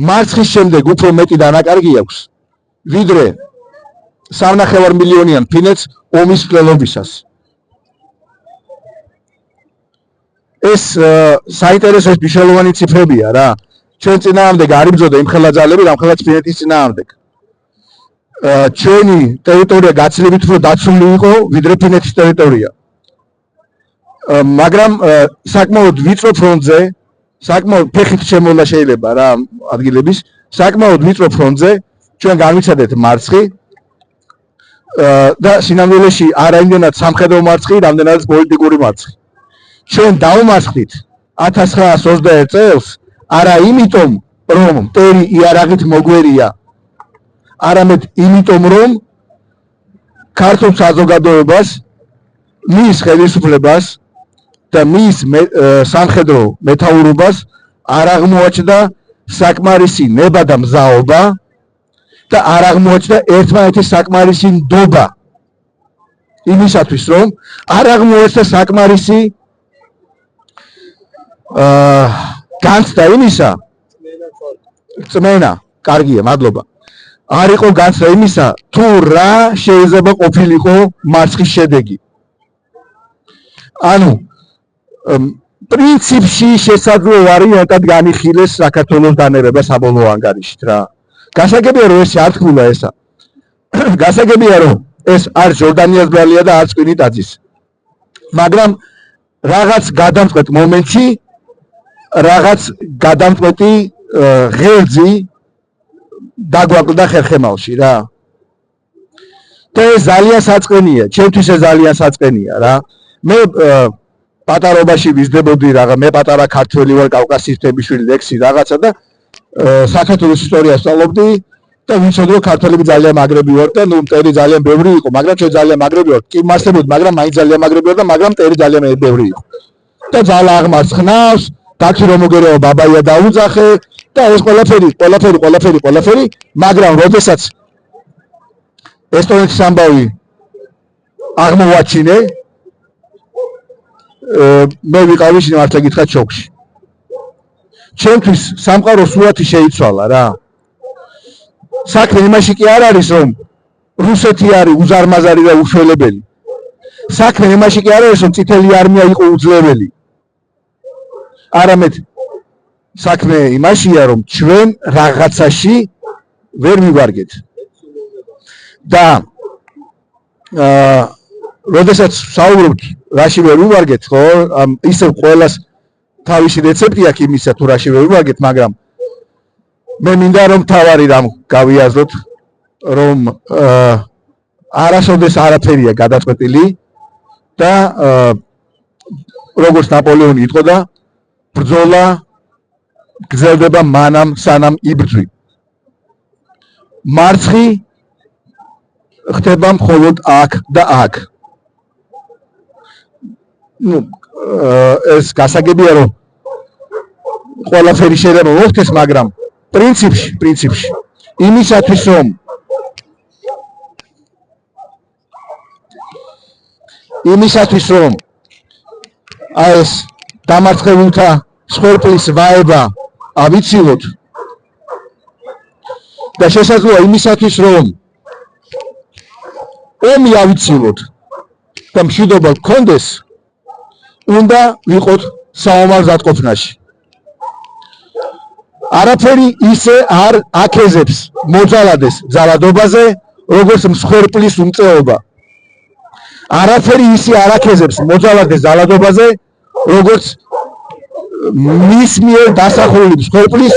მარცხის შემდეგ უფრო მეტი დანაკარგი აქვს ვიდრე 3.5 მილიონიან ფინეთს ომის მკვლელობისას. ეს საინტერესო მნიშვნელოვანი ციფრებია რა. ჩვენ წინააღმდეგ არ იბრძოდა იმ ხელნაძალები, რამხელაც ფინეთის წინააღმდეგ. ჩვენი ტერიტორია გაცილებით უფრო დაცული იყო ვიდრე ფინეთის ტერიტორია. მაგრამ საკმაოდ ვიწრო ფრონტზე, საკმაოდ ფეხით შემოლა შეიძლება რა ადგილების, საკმაოდ ვიწრო ფრონტზე ჩვენ განვიცადეთ მარცხი და სინამდვილეში არა იმდენად სამხედრო მარცხი, რამდენადაც პოლიტიკური მარცხი. ჩვენ დაუმარცხდით 1921 წელს არა იმიტომ, რომ მტერი იარაღით მოგვერია, არამედ იმიტომ, რომ ქართულ საზოგადოებას, მის ხელისუფლებას და მის სამხედრო მეთაურობას არ აღმოაჩნდა საკმარისი ნება და მზაობა და არ აღმოაჩნდა ერთმანეთის საკმარისი ნდობა იმისათვის, რომ არ აღმოაჩნდა საკმარისი განცდა იმისა, წმენა, კარგია, მადლობა. არ იყო განცდა იმისა, თუ რა შეიძლება ყოფილიყო მარცხის შედეგი. ანუ პრინციპში შესაძლო ვარიანტად განიხილეს საქართველოს დანერება საბოლოო ანგარიშით რა. გასაგებია რომ ეს არ თქმულა ესა. გასაგებია რომ ეს არ ჯორდანიას ბრალია და არც კვინიტაძის. მაგრამ რაღაც გადამწყვეტ მომენტში რაღაც გადამწყვეტი ღერძი დაგვაკლდა ხერხემალში რა. და ეს ძალიან საწყენია, ჩემთვის ეს ძალიან საწყენია რა. მე პატარობაში ვიზრდებოდი რაღა, მე პატარა ქართველი ვარ, კავკასიის თემიშვილი ლექსი რაღაცა და საქართველოს ისტორიას სწავლობდი და ვიცოდი რომ ქართველები ძალიან მაგრები ვარ და ნუ მტერი ძალიან ბევრი იყო, მაგრამ ჩვენ ძალიან მაგრები ვართ. კი მარცხებოდი, მაგრამ მაინც ძალიან მაგრები ვარ და მაგრამ მტერი ძალიან ბევრი იყო. და ძალა აღმარცხნავს, დათი რომ მოგერეო ბაბაია დაუძახე და ეს ყველაფერი, მაგრამ როდესაც ესტონეთის ამბავი აღმოვაჩინე, მე ვიყავი მართლა გითხრათ შოკში. ჩემთვის სამყარო სურათი შეიცვალა რა. საქმე იმაში კი არ არის რომ რუსეთი არის უზარმაზარი და უშველებელი. საქმე იმაში კი არ არის რომ წითელი არმია იყო უძლებელი. არამედ საქმე იმაშია რომ ჩვენ რაღაცაში ვერ მივარგეთ. და როდესაც საუბრობთ რაში ვერ ვივარგეთ, ხო, ისევ ყველას თავისი რეცეპტი აქვს იმისა თუ რაში ვერ ვივარგეთ, მაგრამ მე მინდა რომ თავარი რამ გავიაზროთ, რომ არასოდეს არაფერია გადაწყვეტილი და როგორც ნაპოლეონი იტყოდა, ბრძოლა გრძელდება მანამ სანამ იბრძვი. მარცხი ხდება მხოლოდ აქ და აქ. ნუ ეს გასაგებია რომ ყველაფერი შეიძლება მოხდეს, მაგრამ პრინციპში იმისათვის რომ აი ეს დამარცხებულთა სხორპლის ვაება ავიცილოთ და შესაძლოა იმისათვის რომ ომი ავიცილოთ და მშვიდობა გქონდეს, უნდა ვიყოთ საომარ ზატყოფნაში. არაფერი ისე არ აკეზებს მოძალადეს ძალადობაზე, როგორც მსხვერპლის უმწეობა. არაფერი ისე არ აკეზებს მოძალადეს ძალადობაზე, როგორც მის მიერ დასახული მსხვერპლის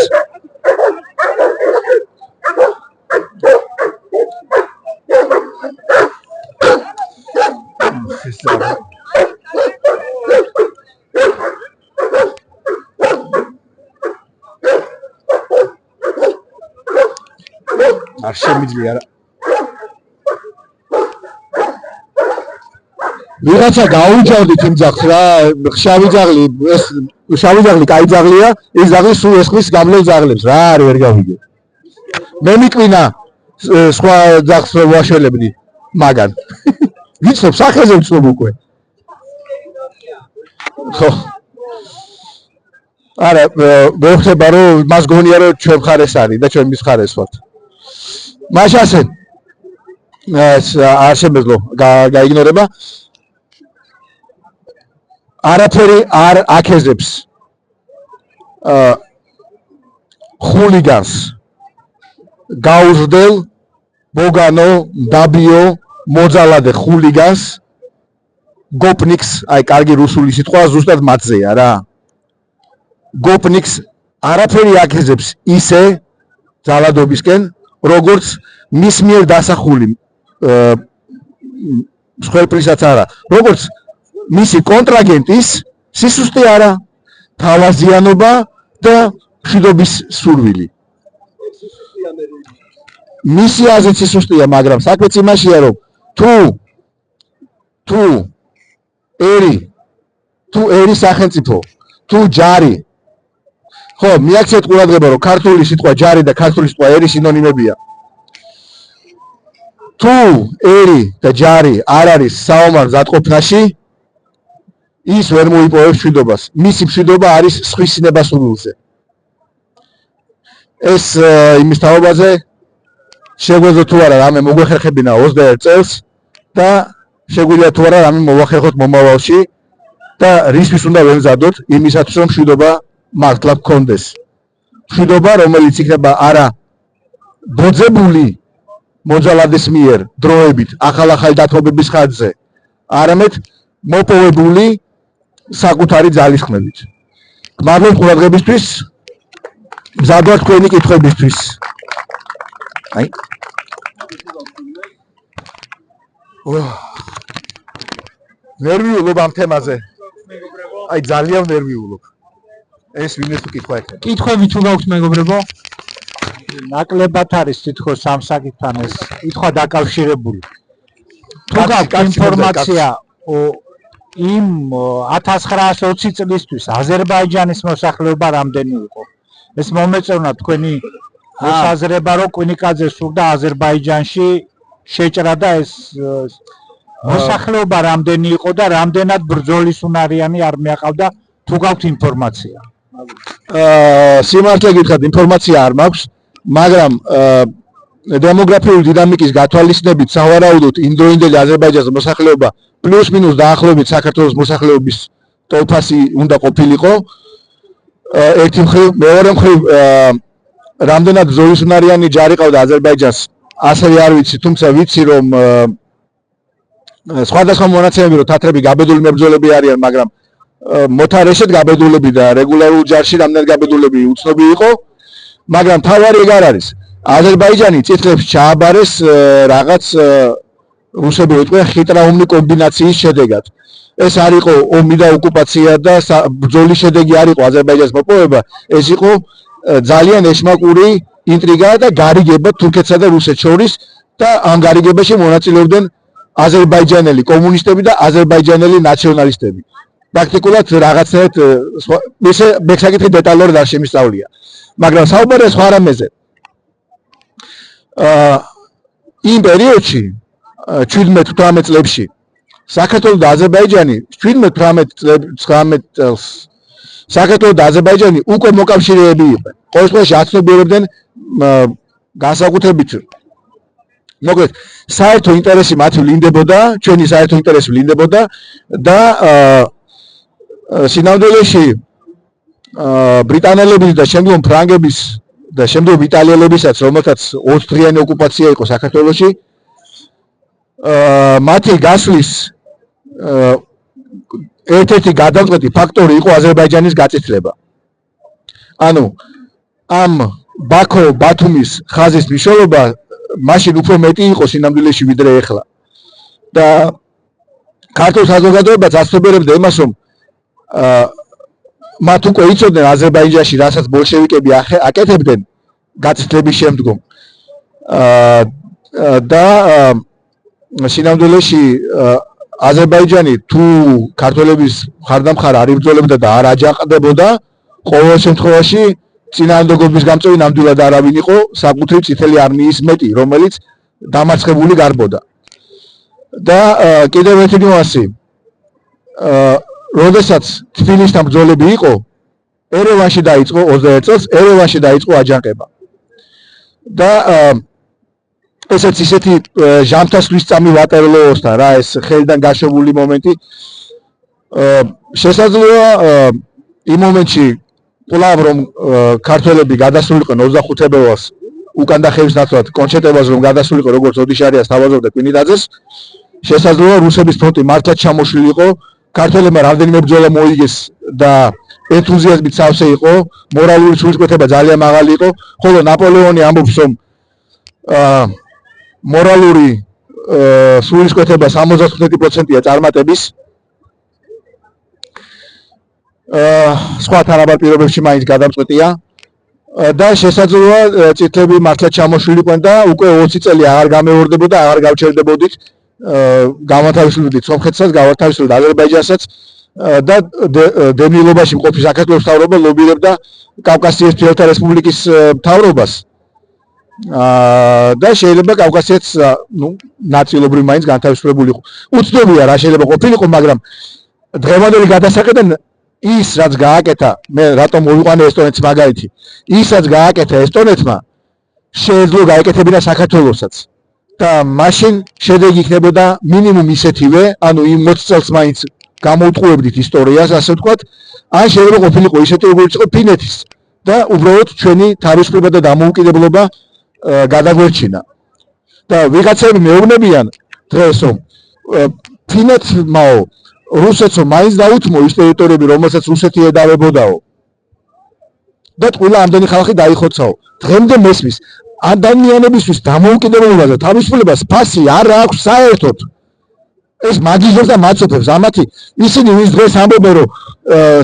არ შემიძლია რა. ვიღაცა გაუჯავდით იმ ძაღლს რა, შავი ძაღლი, ეს შავი ძაღლი კაი ძაღლია, ეს ძაღლი სულ ესხმის გაბლელ ძაღლებს რა არის ვერ გავიგე. მე მიკვინა სხვა ძაღლს რომ ვაშველებდი მაგან. ვიცნობ სახეზე ვიცნობ უკვე. ხო. არა, მოხდება რომ მას გონია რომ ჩვენ მხარეს არის და ჩვენ მის მხარეს ვართ. მაშინ ასე არ შემეძლო გაიგნორება. არაფერი არ აკეზებს ხულიგანს გაუზრდელ ბოგანო დაბიო მოძალადე ხულიგანს გოპნიკს აი კარგი რუსული სიტყვა ზუსტად მათზეა რა გოპნიკს არაფერი აკეზებს ისე ძალადობისკენ როგორც მის მიერ დასახული მსხვერპლისაც არა როგორც მისი კონტრაგენტის სისუსტე არა თავაზიანობა და მშვიდობის სურვილი მისი აზრით სისუსტეა მაგრამ საქმეც იმაშია რომ თუ ერი სახელმწიფო თუ ჯარი ხო მიაქცეთ ყურადღება რომ ქართული სიტყვა ჯარი და ქართული სიტყვა ერი სინონიმებია თუ ერი და ჯარი არ არის საომარ მზადყოფნაში ის ვერ მოიპოვებს მშვიდობას მისი მშვიდობა არის სხვის სინებასრულზე ეს იმის თაობაზე შეგვეძლო თუ არა რამე მოგვეხერხებინა 21 წელს და შეგვიძლია თუ არა რამე მოვახერხოთ მომავალში და რისთვის უნდა ვემზადოთ იმისათვის რომ მშვიდობა მართლა გქონდეს მშვიდობა რომელიც იქნება არა ბოძებული მოძალადეს მიერ დროებით ახალ-ახალი დათმობების ხარჯზე არამედ მოპოვებული საკუთარი ძალისხმევით მადლობთ ყურადღებისთვის მზად ვართ თქვენი კითხვებისთვის აი ნერვიულობ ამ თემაზე აი ძალიან ნერვიულობ ეს ვინმე თუ კითხვა ეხება კითხვები თუ გაქვთ მეგობრებო ნაკლებად არის თითქოს ამ საკითხთან ეს კითხვა დაკავშირებული თუ გაქვთ ინფორმაცია იმ 1920 წლისთვის აზერბაიჯანის მოსახლეობა რამდენი იყო ეს მომეწონა თქვენი მოსაზრება რომ კვინიკაძე სურდა აზერბაიჯანში შეჭრა და ეს მოსახლეობა რამდენი იყო და რამდენად ბრძოლის უნარიანი არ მეაყავდა თუ გაქვთ ინფორმაცია სიმართლე გითხრათ ინფორმაცია არ მაქვს მაგრამ დემოგრაფიული დინამიკის გათვალისწინებით სავარაუდოდ იმდროინდელი აზერბაიჯანის მოსახლეობა პლუს მინუს დაახლოებით საქართველოს მოსახლეობის ტოლფასი უნდა ყოფილიყო ერთი მხრივ მეორე მხრივ რამდენად ბრძოლის უნარიანი ჯარი ყავდა აზერბაიჯანს ასევე არ ვიცი თუმცა ვიცი რომ სხვადასხვა მონაცემები რომ თათრები გაბედული მებრძოლები არიან მაგრამ მოთარეშედ გაბედულები და რეგულარულ ჯარში რამდენად გაბედულები უცნობი იყო მაგრამ თავარი ეგ არ არის აზერბაიჯანი წითლებს ჩააბარეს რაღაც რუსები უთქვენ ხიტრაუმნი კომბინაციის შედეგად ეს არ იყო ომი და ოკუპაცია და ბრძოლის შედეგი არ იყო აზერბაიჯანის მოპოვება ეს იყო ძალიან ეშმაკური ინტრიგა და გარიგება თურქეთსა და რუსეთს შორის და ამ გარიგებაში მონაწილეობდნენ აზერბაიჯანელი კომუნისტები და აზერბაიჯანელი ნაციონალისტები პრაქტიკულად რაღაცნაირად ესე მეკსაკითხი დეტალურად არ შემისწავლია მაგრამ საუბარია სხვა რამეზე იმ პერიოდში 17-18 წლებში საქართველოს და აზერბაიჯანი 17-19 წელს საქართველოს და აზერბაიჯანი უკვე მოკავშირეები იყვნენ ყოველ შემთხვევაში აცნობიერებდნენ განსაკუთრებით მოკლედ საერთო ინტერესი მათი ვლინდებოდა ჩვენი საერთო ინტერესი ვლინდებოდა და სინამდვილეში ბრიტანელების და შემდგომ ფრანგების და შემდგომ იტალიელებისაც რომელთაც 20 დღიანი ოკუპაცია იყო საქართველოში მათი გასვლის ერთ-ერთი გადამწყვეტი ფაქტორი იყო აზერბაიჯანის გაწითლება ანუ ამ ბაქო-ბათუმის ხაზის მნიშვნელობა მაშინ უფრო მეტი იყო სინამდვილეში ვიდრე ეხლა და ქართულ საზოგადოებაც აცნობიერებდა იმას რომ მათ უკვე იცოდნენ აზერბაიჯანში რასაც ბოლშევიკები აკეთებდნენ გაწითლების შემდგომ და სინამდვილეში აზერბაიჯანი თუ ქართველების მხარდამხარ არ იბრძოლებდა და არ აჯანყდებოდა ყოველ შემთხვევაში წინააღმდეგობის გამწვევი ნამდვილად არავინ იყო საკუთრივ წითელი არმიის მეტი რომელიც დამარცხებული გარბოდა და კიდევ ერთი ნიუანსი როდესაც თბილისთან ბრძოლები იყო ერევანში დაიწყო 21 წელს, ერევანში დაიწყო აჯანყება. და ესეც ისეთი ჟამთასვლის წამი ვატერლოოსთან რა ეს ხელიდან გაშვებული მომენტი შესაძლოა იმ მომენტში კვლავ რომ ქართველები გადასულიყვნენ 25 თებერვალს უკან დახევის ნაცვლად კონჩეტებას რომ გადასულიყო როგორც ოდიშარიას თავაზობდა კვინიტაძეს შესაძლოა რუსების ფრონტი მართლაც ჩამოშლილიყო ქართველებმა რამდენიმე ბრძოლა მოიგეს და ენთუზიაზმით სავსე იყო მორალური სულისკვეთება ძალიან მაღალი იყო ხოლო ნაპოლეონი ამბობს რომ მორალური სულისკვეთება 75%-ია წარმატების სხვა თანაბარ პირობებში მაინც გადამწყვეტია და შესაძლოა წითლები მართლა ჩამოშლილიყვნენ და უკვე 20 წელი აღარ გამეორდებოდა, აღარ გავჩერდებოდით, გავათავისუფლდით სომხეთსაც, გავათავისუფლდით აზერბაიჯანსაც და დევნილობაში მყოფი საქართველოს მთავრობა ლობირებდა კავკასიის მთიელთა რესპუბლიკის მთავრობას და შეიძლება კავკასიაც ნაწილობრივ მაინც განთავისუფლებულიყო. უცნობია რა შეიძლება ყოფილიყო, მაგრამ დღევანდელი გადასახედიდან ის რაც გააკეთა, მე რატომ მოვიყვანე ესტონეთს მაგალითი, ის რაც გააკეთა ესტონეთმა, შეეძლო გაეკეთებინა საქართველოსაც. და მაშინ შედეგი იქნებოდა მინიმუმ ისეთივე, ანუ იმ 20 წელს მაინც გამოუტყუებდით ისტორიას, ასე ვთქვათ, ან შეიძლება ყოფილიყო ისეთი როგორც იყო ფინეთის და უბრალოდ ჩვენი თავისუფლება და დამოუკიდებლობა გადაგვერჩინა. და ვიღაცები მეუბნებიან დღეს რომ ფინეთმაო რუსეთს მაინც დაუთმო ის ტერიტორიები, რომელსაც რუსეთი ედავებოდაო. და ყველა ამდენი ხალხი დაიხოცაო. დღემდე მესმის ადამიანებისთვის დამოუკიდებლობა და თავისუფლებას ფასი არ აქვს საერთოდ. ეს მაგიზობს და მაცოფებს. ამათი ისინი ვის დღეს ამბობენ რომ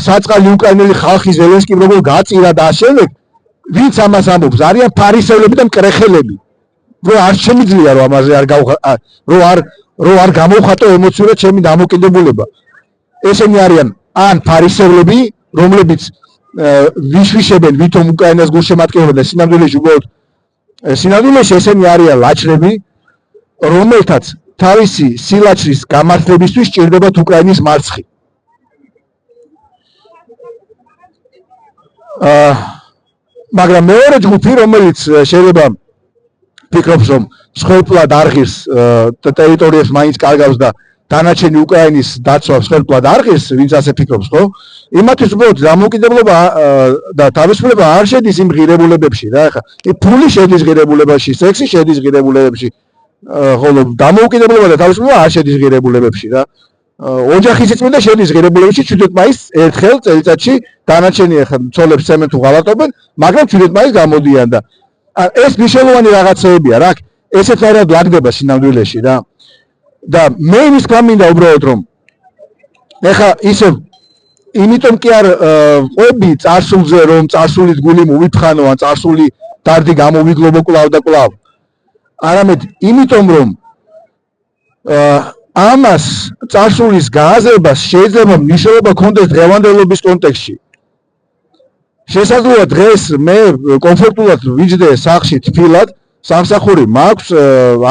საწყალი უკრაინელი ხალხი ზელენსკიმ როგორ გაწირა და შემდეგ ვინც ამას ამბობს არიან ფარისევლები და მკრეხელები. რომ არ შემიძლია რომ ამაზე რომ არ გამოვხატო ემოციურად ჩემი დამოკიდებულება. ესენი არიან ან ფარისევლები, რომლებიც ვიშვიშებენ ვითომ უკრაინას გულშემატკივრებენ და სინამდვილეში უბრალოდ სინამდვილეში ესენი არიან ლაჩრები, რომელთაც თავისი სილაჩრის გამართლებისთვის სჭირდებათ უკრაინის მარცხი. მაგრამ მეორე ჯგუფი, რომელიც შეიძლება ფიქრობს რომ მსხვერპლად არღირს ტერიტორიებს მაინც კარგავს და დანარჩენი უკრაინის დაცვა მსხვერპლად არღირს, ვინც ასე ფიქრობს, ხო? იმათთვის უბრალოდ დამოუკიდებლობა და თავისუფლება არ შედის იმ ღირებულებებში რა, ხა. ფული შედის ღირებულებაში, სექსი შედის ღირებულებებში, ხოლო დამოუკიდებლობა და თავისუფლება არ შედის ღირებულებებში რა. ოჯახის სიწმინდე შედის ღირებულებებში 17 მაისს ერთხელ წელიწადში, დანარჩენი ხა ცოლებს ცემენ თუ ღალატობენ, მაგრამ 17 მაისს გამოდიან და ეს მნიშვნელოვანი რაღაცეებია რა. ესეც არად ლაგდება სინამდვილეში რა. და მე იმის გამინდა უბრალოდ რომ ეხა ისე იმიტომ კი არ ყვები წარსულზე რომ წარსულით გული მოვიფხანო ან წარსული დარდი გამოვიგლობო კვლავ და კვლავ. არამედ იმიტომ რომ ამას წარსულის გააზრებას შეიძლება მნიშვნელობა ქონდეს დღევანდელობის კონტექსტში. შესაძლოა დღეს მე კომფორტულად ვიჯდე სახლში თბილად, სამსახური მაქვს,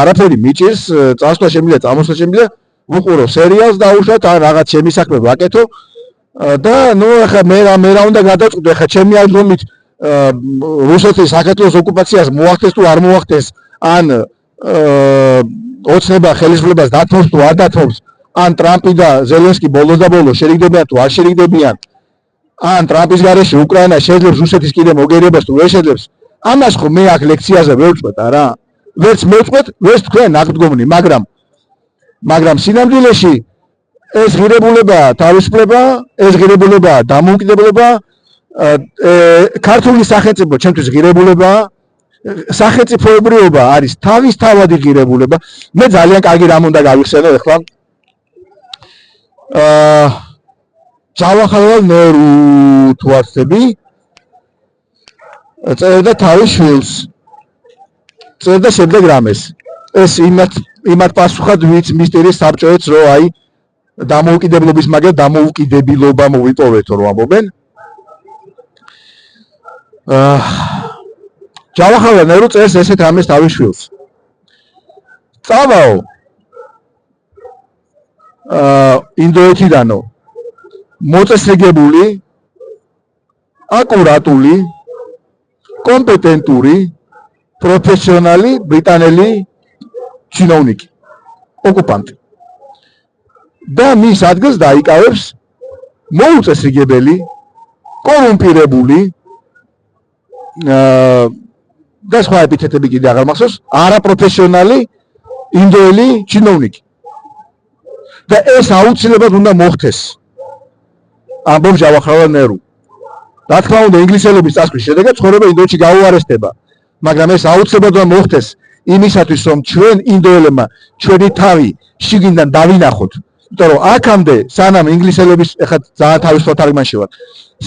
არაფერი მიჭირს, წასვლა შემიძლია, წამოსვლა შემიძლია, ვუყურო სერიალს დაუშვათ, ან რაღაც ჩემი საქმე ვაკეთო და ნუ ახლა მე რა უნდა გადავწყვიტო, ახლა ჩემი აღდგომით რუსეთის საქართველოს ოკუპაციას მოახდეს თუ არ მოახდეს, ან ოცნება ხელისუფლებას დათმობს თუ არ დათმობს, ან ტრამპი და ზელენსკი ბოლოს და ბოლოს შერიგდებიან თუ არ შერიგდებიან, ან ტრამპის გარეშე უკრაინა შეძლებს რუსეთის კიდე მოგერიებას თუ ვერ შეძლებს. ამას ხო მე აქ ლექციაზე ვერ ვწყვეტ არა. ვერც მოვწყვეტ, ვერც თქვენ აღდგომნი, მაგრამ სინამდვილეში ეს ღირებულება, თავისუფლება, ეს ღირებულება, დამოუკიდებლობა, ქართული სახელმწიფო ჩემთვის ღირებულებაა, სახელმწიფოებრიობა არის თავისთავადი ღირებულება. მე ძალიან კარგი რამ უნდა გავიხსენო ახლა. ჯავახალ ნერუ თუ არსები წერდა თავის შვილს. წერდა შემდეგ რამეს. ეს იმათ პასუხად ვიც მისტერის საბჭოებს რო აი დამოუკიდებლობის მაგალ დამოუკიდებილობა მოვიპოვეთო რო ამბობენ. ჯავახალ ნერუ წერს ესეთ რამეს თავის შვილს. წავაო ინდოეთიდანო მოწესრიგებული აკურატული, კომპეტენტური, პროფესიონალი ბრიტანელი ჩინოვნიკი, ოკუპანტი. და მის ადგილს დაიკავებს მოუწესრიგებელი, კორუმპირებული და სხვა ეპითეტები კიდე აღარ მახსოვს, არაპროფესიონალი ინდოელი ჩინოვნიკი. და ეს აუცილებლად უნდა მოხდეს. ამბობს ჯავაჰარლალ ნერუ. რა თქმა უნდა, ინგლისელების წასვლის შედეგად ცხოვრება ინდოეთში გაუარესდება, მაგრამ ეს აუცილებლად უნდა მოხდეს იმისათვის, რომ ჩვენ ინდოელებმა ჩვენი თავი შიგნიდან დავინახოთ. იმიტომ რომ აქამდე, სანამ ინგლისელების, ეხლა ძალიან თავისუფალ თარგმანში ვარ,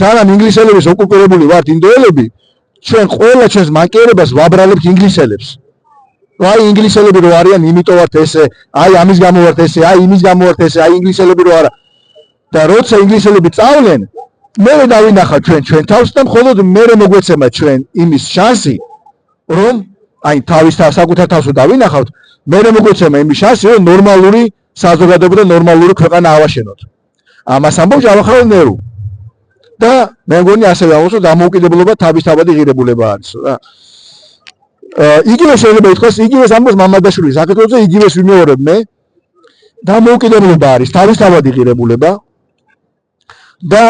სანამ ინგლისელების ოკუპირებული ვართ ინდოელები, ჩვენ ყველა ჩვენს მანკიერებას ვაბრალებთ ინგლისელებს. აი ინგლისელები რო არიან, იმიტომ ვართ ესე, აი ამის გამო ვართ ესე, აი იმის გამო ვართ ესე, აი ინგლისელები რო არა. და როცა ინგლისელები წავლენ, მე დავინახავ ჩვენ თავს და მხოლოდ მე მოგვეცემა ჩვენ იმის შანსი, რომ აი საკუთარ თავს დავინახავთ, მე მოგვეცემა იმის შანსი, რომ ნორმალური საზოგადოება და ნორმალური ქვეყანა ავაშენოთ. ამას ამბობს ჯავაჰარლალ ნერუ. და მე მგონი ასევე ამბობს, რომ დამოუკიდებლობა თავისთავადი ღირებულება არის რა. იგივე შეიძლება ითქვას, იგივეს ამბობს მამადაშვილი საქართველოზე, იგივეს ვიმეორებ მე. დამოუკიდებლობა არის თავისთავადი ღირებულება. და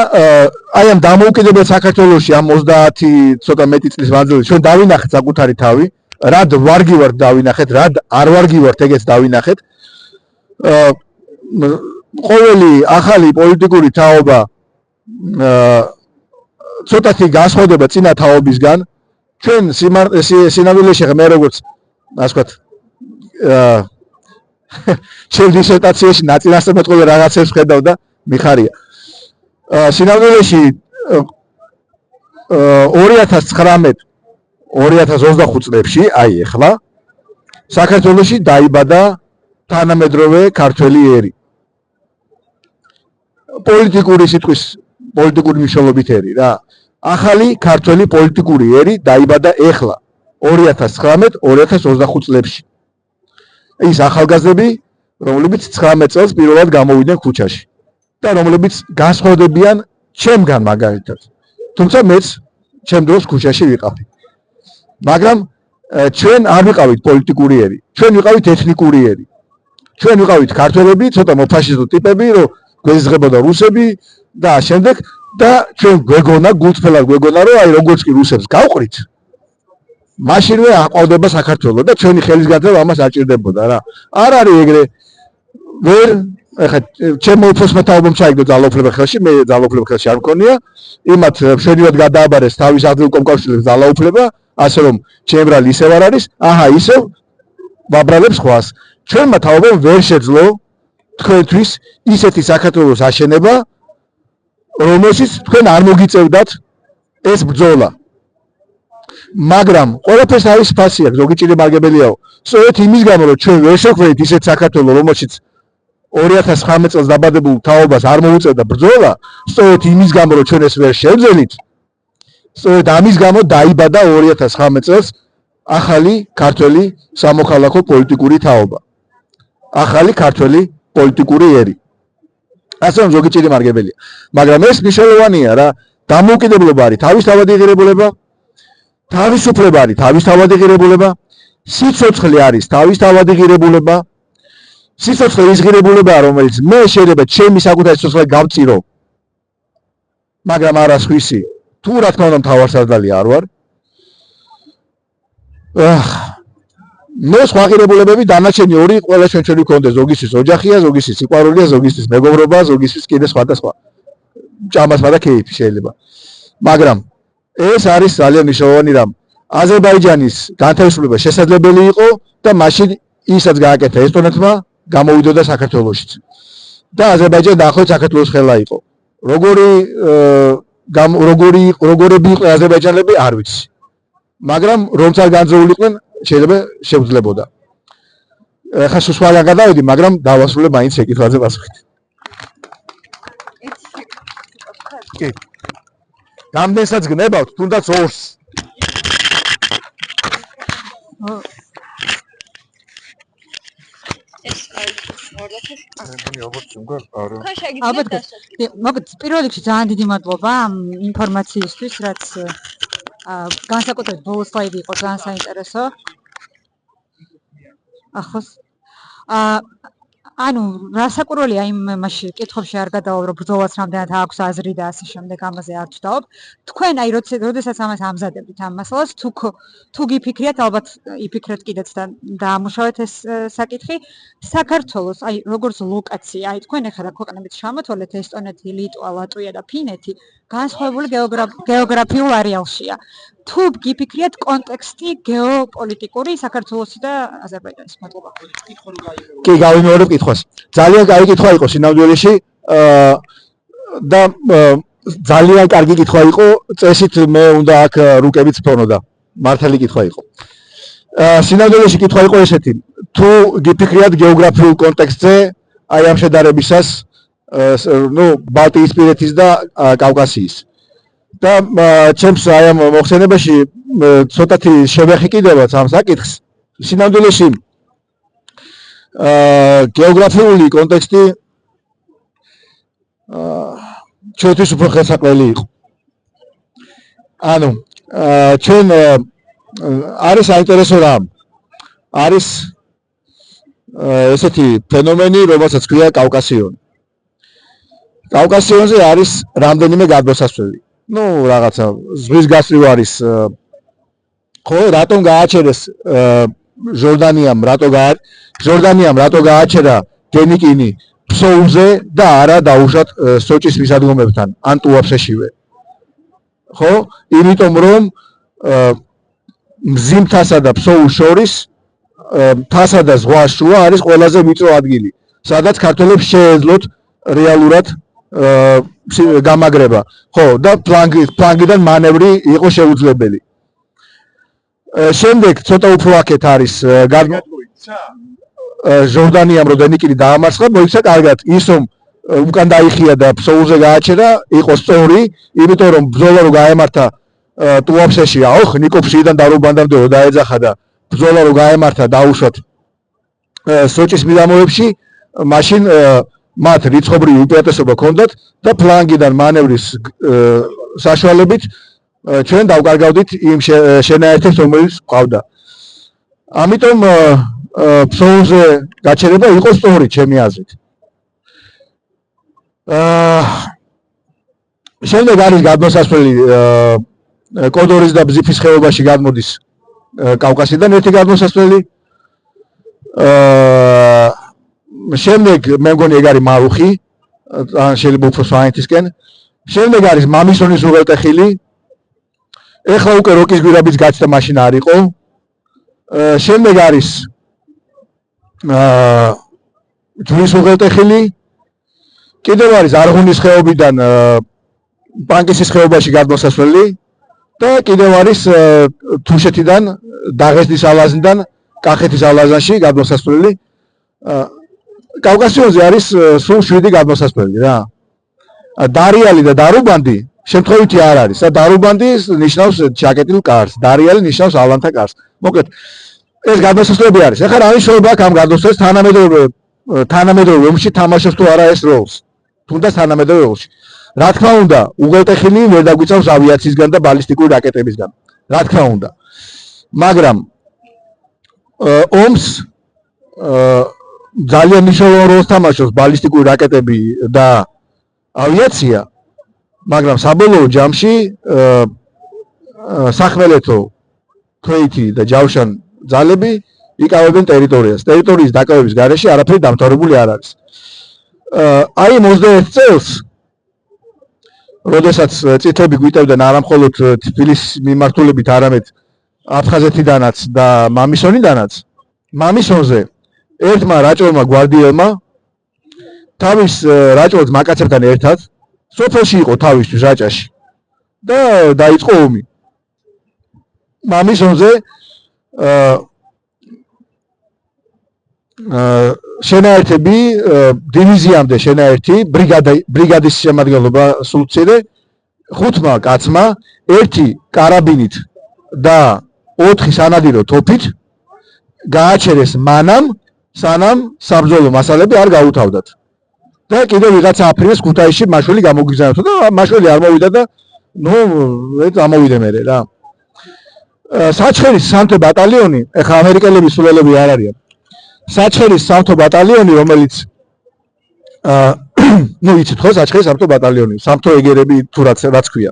აი ამ დამოუკიდებელ საქართველოში ამ 30 ცოტა მეტი წლის მანძილზე ჩვენ დავინახეთ საკუთარი თავი, რად ვარგი ვართ დავინახეთ, რად არ ვარგი ვართ ეგეც დავინახეთ. ყოველი ახალი პოლიტიკური თაობა ცოტათი განსხვავდება წინა თაობისგან. ჩვენ სინამდვილეში მე როგორც ასე ვთქვათ ჩემ დისერტაციაში ნაწილასწორად რაღაცებს ხედავ და მიხარია. სინამდვილეში 2019-2025 წლებში, აი ახლა საქართველოში დაიბადა თანამედროვე ქართველი ერი. პოლიტიკური სიტყვის პოლიტიკური მნიშვნელობით ერი რა. ახალი ქართველი პოლიტიკური ერი დაიბადა ახლა 2019-2025 წლებში. ის ახალგაზრდები, რომლებიც 19 წელს პირველად გამოვიდნენ ქუჩაში და რომლებიც განსხვავდებიან ჩემგან მაგალითად. თუმცა მეც ჩემ დროს ქუჩაში ვიყავი. მაგრამ ჩვენ არ ვიყავით პოლიტიკური ერი, ჩვენ ვიყავით ეთნიკური ერი. ჩვენ ვიყავით ქართველები, ცოტა მოფაშისტო ტიპები, რომ გვეზღებოდა რუსები და შემდეგ და ჩვენ გვეგონა, გულწრფელად გვეგონა, რომ აი როგორც კი რუსებს გავყრით, მაშინვე აყვავდება საქართველო და ჩვენი ხელის გაძლევა ამას აჭირდებოდა რა. არ არის ეგრე. ვერ ეხლა ჩემო უფროსმა თაობამ ჩაიგდო ძალაუფლება ხელში, მე ძალაუფლება ხელში არ მქონია. იმათ მშვენივრად გადააბარეს თავის ადგილ კომკავშირებს ძალაუფლება, ასე რომ ჩემ ბრალი ისევ არ არის, აჰა ისევ ვაბრალებს ხვას. ჩვენმა თაობამ ვერ შეძლო თქვენთვის ისეთი საქართველოს აშენება, რომელშიც თქვენ არ მოგიწევდათ ეს ბრძოლა. მაგრამ ყველაფერს არის ფასი აქვს, ზოგი ჭირი მარგებელიაო. სწორედ იმის გამო, რომ ჩვენ ვერ შეხვედით ისეთ საქართველოს, რომელშიც 2019 წელს დაბადებულ თაობას არ მოუწევდა ბრძოლა, სწორედ იმის გამო, რომ ჩვენ ეს ვერ შევძელით, სწორედ ამის გამო დაიბადა 2019 წელს ახალი ქართველი სამოქალაქო პოლიტიკური თაობა. ახალი ქართველი პოლიტიკური ერი. ასე რომ ზოგი ჭირი მარგებელია. მაგრამ ეს მნიშვნელოვანია რა, დამოუკიდებლობა არის თავისთავადი ღირებულება, თავისუფლება არის თავისთავადი ღირებულება, სიცოცხლე არის თავისთავადი ღირებულება. სიცოცხლე ის ღირებულებაა, რომელიც მე შეიძლება ჩემი საკუთარი სიცოცხლე გავწირო, მაგრამ არა სხვისი. თუ რა თქმა უნდა მთავარსარდალი არ ვარ. მე სხვა ღირებულებები დანარჩენი ორი ყველა ჩვენ ვქონდეს, ზოგისთვის ოჯახია, ზოგისთვის სიყვარულია, ზოგისთვის მეგობრობა, ზოგისთვის კიდე სხვა და სხვა. ჭამასმა და ქეიფი შეიძლება. მაგრამ ეს არის ძალიან მნიშვნელოვანი რამ. აზერბაიჯანის განთავისუფლება შესაძლებელი იყო და მაშინ ისაც გააკეთა ესტონეთმა, გამოვიდოდა საქართველოშიც. და აზერბაიჯანი დაახლოებით საქართველოს ხელა იყო. როგორები იყო აზერბაიჯანელები არ ვიცი. მაგრამ რომც არ განზრეულიყვნენ, შეიძლება შევძლებოდა. ახლა სხვაგან გადავედი, მაგრამ დავასრულე მაინც შეკითხვაზე პასუხით. კი. რამდენსაც გნებავთ, თუნდაც ორს. ეს არის ალბათ მოგეთ პირველ რიგში ძალიან დიდი მადლობა ამ ინფორმაციისთვის, რაც განსაკუთრებით ბოლო სლაიდი იყო ძალიან საინტერესო. ახლოს ანუ რასაკვირველია იმ მასში კითხებში არ გადავალ რომ ბრძოლას რამდენად აქვს აზრი და ასე შემდეგ ამაზე არ ვცდაობ. თქვენ აი როდესაც ამას ამზადებთ ამ მასალას თუ გიფიქრიათ ალბათ იფიქრეთ კიდეც და დაამუშავეთ ეს საკითხი საქართველოს აი როგორც ლოკაცია აი თქვენ ახლა რა ქვეყნებით ჩამოთვალეთ ესტონეთი, ლიტვა, ლატვია და ფინეთი განსხვავებული გეოგრაფიულ არეალშია. თუ გიფიქრიათ კონტექსტი გეოპოლიტიკური საქართველოსი და აზერბაიჯანის მადლობა. კი, გავიმეორებ კითხვას. ძალიან კარგი კითხვა იყო სინამდვილეში და ძალიან კარგი კითხვა იყო, წესით მე უნდა აქ რუკებით ვფრონოდა. მართალი კითხვა იყო. სინამდვილეში კითხვა იყო ესეთი, თუ გიფიქრიათ გეოგრაფიულ კონტექსტზე აი ამ შედარებისას, ბალტიისპირეთის და კავკასიის. და ჩემს აი ამ მოხსენებაში ცოტათი შევეხიკიდებათ ამ საკითხს. სინამდვილეში გეოგრაფიული კონტექსტი ჩვენთვის უფრო ხელსაყრელი იყო. ანუ ჩვენ არის საინტერესო რამ. არის ესეთი ფენომენი, რომელსაც ქვია კავკასიონი. კავკასიონზე არის რამდენიმე გადმოსასვლელი. რაღაცა ზღვის გასწვრივ არის ხო, რატომ გააჩერეს ჟორდანიამ რატო გააჩერა გენიკინი ფსოუზე და არა დაუშვათ სოჭის მისადგომებთან ან ტუაფსეშივე. ხო, იმიტომ რომ მზიმთასა და ფსოუს შორის მთასა და ზღვას შუა არის ყველაზე ვიწრო ადგილი, სადაც ქართველებს შეეძლოთ რეალურად გამაგრება. ხო, და ფლანგიდან მანევრი იყო შეუძლებელი. შემდეგ ცოტა უფრო აქეთ არის ჟორდანიამ როდენიკინი დაამარცხა, მოიქცა კარგად ის რომ უკან დაიხია და ფსოუზე გააჩერა, იყო სწორი, იმიტომ რომ ბრძოლა რო გაემართა ტუაფსეში, აუხ ნიკოფშიდან დარუბანდამდე რო დაეძახა და ბრძოლა რო გაემართა დაუშვათ სოჭის მიდამოებში, მაშინ მათ რიცხობრივი უპირატესობა ჰქონდათ და ფლანგიდან მანევრის საშუალებით ჩვენ დავკარგავდით იმ შენაერთებს, რომელიც ყავდა. ამიტომ ფსოუზე გაჩერება იყო სწორი ჩემი აზრით. შემდეგ არის გადმოსასვლელი კოდორის და ბზიფის ხეობაში გადმოდის კავკასიდან ერთი გადმოსასვლელი. შემდეგ მე მგონი ეგ არის მარუხი, ან შეიძლება უფრო სვანეთისკენ. შემდეგ არის მამისონის უღელტეხილი. ეხლა უკვე როკის გვირაბის გაჩნდა მაშინ არ იყო. შემდეგ არის ჯვრის უღელტეხილი. კიდევ არის არღუნის ხეობიდან პანკისის ხეობაში გადმოსასვლელი და კიდევ არის თუშეთიდან დაღესტნის ალაზნიდან კახეთის ალაზანში გადმოსასვლელი. კავკასიონზე არის სულ 7 გადმოსასვლელი რა. დარიალი და დარუბანდი შემთხვევითი არ არის. დარუბანდი ნიშნავს ჩაკეტილ კარს, დარიალი ნიშნავს ალანთა კარს. მოკლედ ეს გადმოსასვლელი არის. ახლა რა მნიშვნელობა აქვს ამ გადმოსასვლელს თანამედროვე ომში თამაშობს თუ არა ეს როლს? თუნდაც თანამედროვე ომში. რა თქმა უნდა, უღელტეხილი ვერ დაგვიწევს ავიაციისგან და ბალისტიკური რაკეტებისგან. რა თქმა უნდა. მაგრამ ომს ძალიან მნიშვნელოვან როლს თამაშობს ბალისტიკური რაკეტები და ავიაცია, მაგრამ საბოლოო ჯამში სახმელეთო, ქვეითი და ჯავშან ძალები იკავებენ ტერიტორიას. ტერიტორიის დაკავების გარეშე არაფერი დამთავრებული არ არის. აი 21 წელს, როდესაც წითლები გვიტევდნენ არა მხოლოდ თბილისის მიმართულებით, არამედ აფხაზეთიდანაც და მამისონიდანაც, მამისონზე ერთმა რაჭოვმა გვარდიელმა თავის რაჭოს მაკაცებთან ერთად სოფელში იყო თავისთვის რაჭაში და დაიწყო ომი. მამისონზე შენაერთები, დივიზიამდე შენაერთი, ბრიგადის შემადგენლობა სულ მცირე, 5 კაცმა ერთი კარაბინით და 4 სანადირო თოფით გააჩერეს მანამ სანამ საბრძოლო მასალები არ გაუთავდათ. და კიდევ ვიღაცა აფრინეს ქუთაისში მაშველი გამოგიზარდა და მაშველი არ მოვიდა და ამოვიდე მე რა. საჩხერის სამთო ბატალიონი, ეხლა ამერიკელების სულელები არ არიან. საჩხერის სამთო ბატალიონი, რომელიც იცით ხო, საჩხერის სამთო ბატალიონი, სამთო ეგერები თუ რაც ქვია.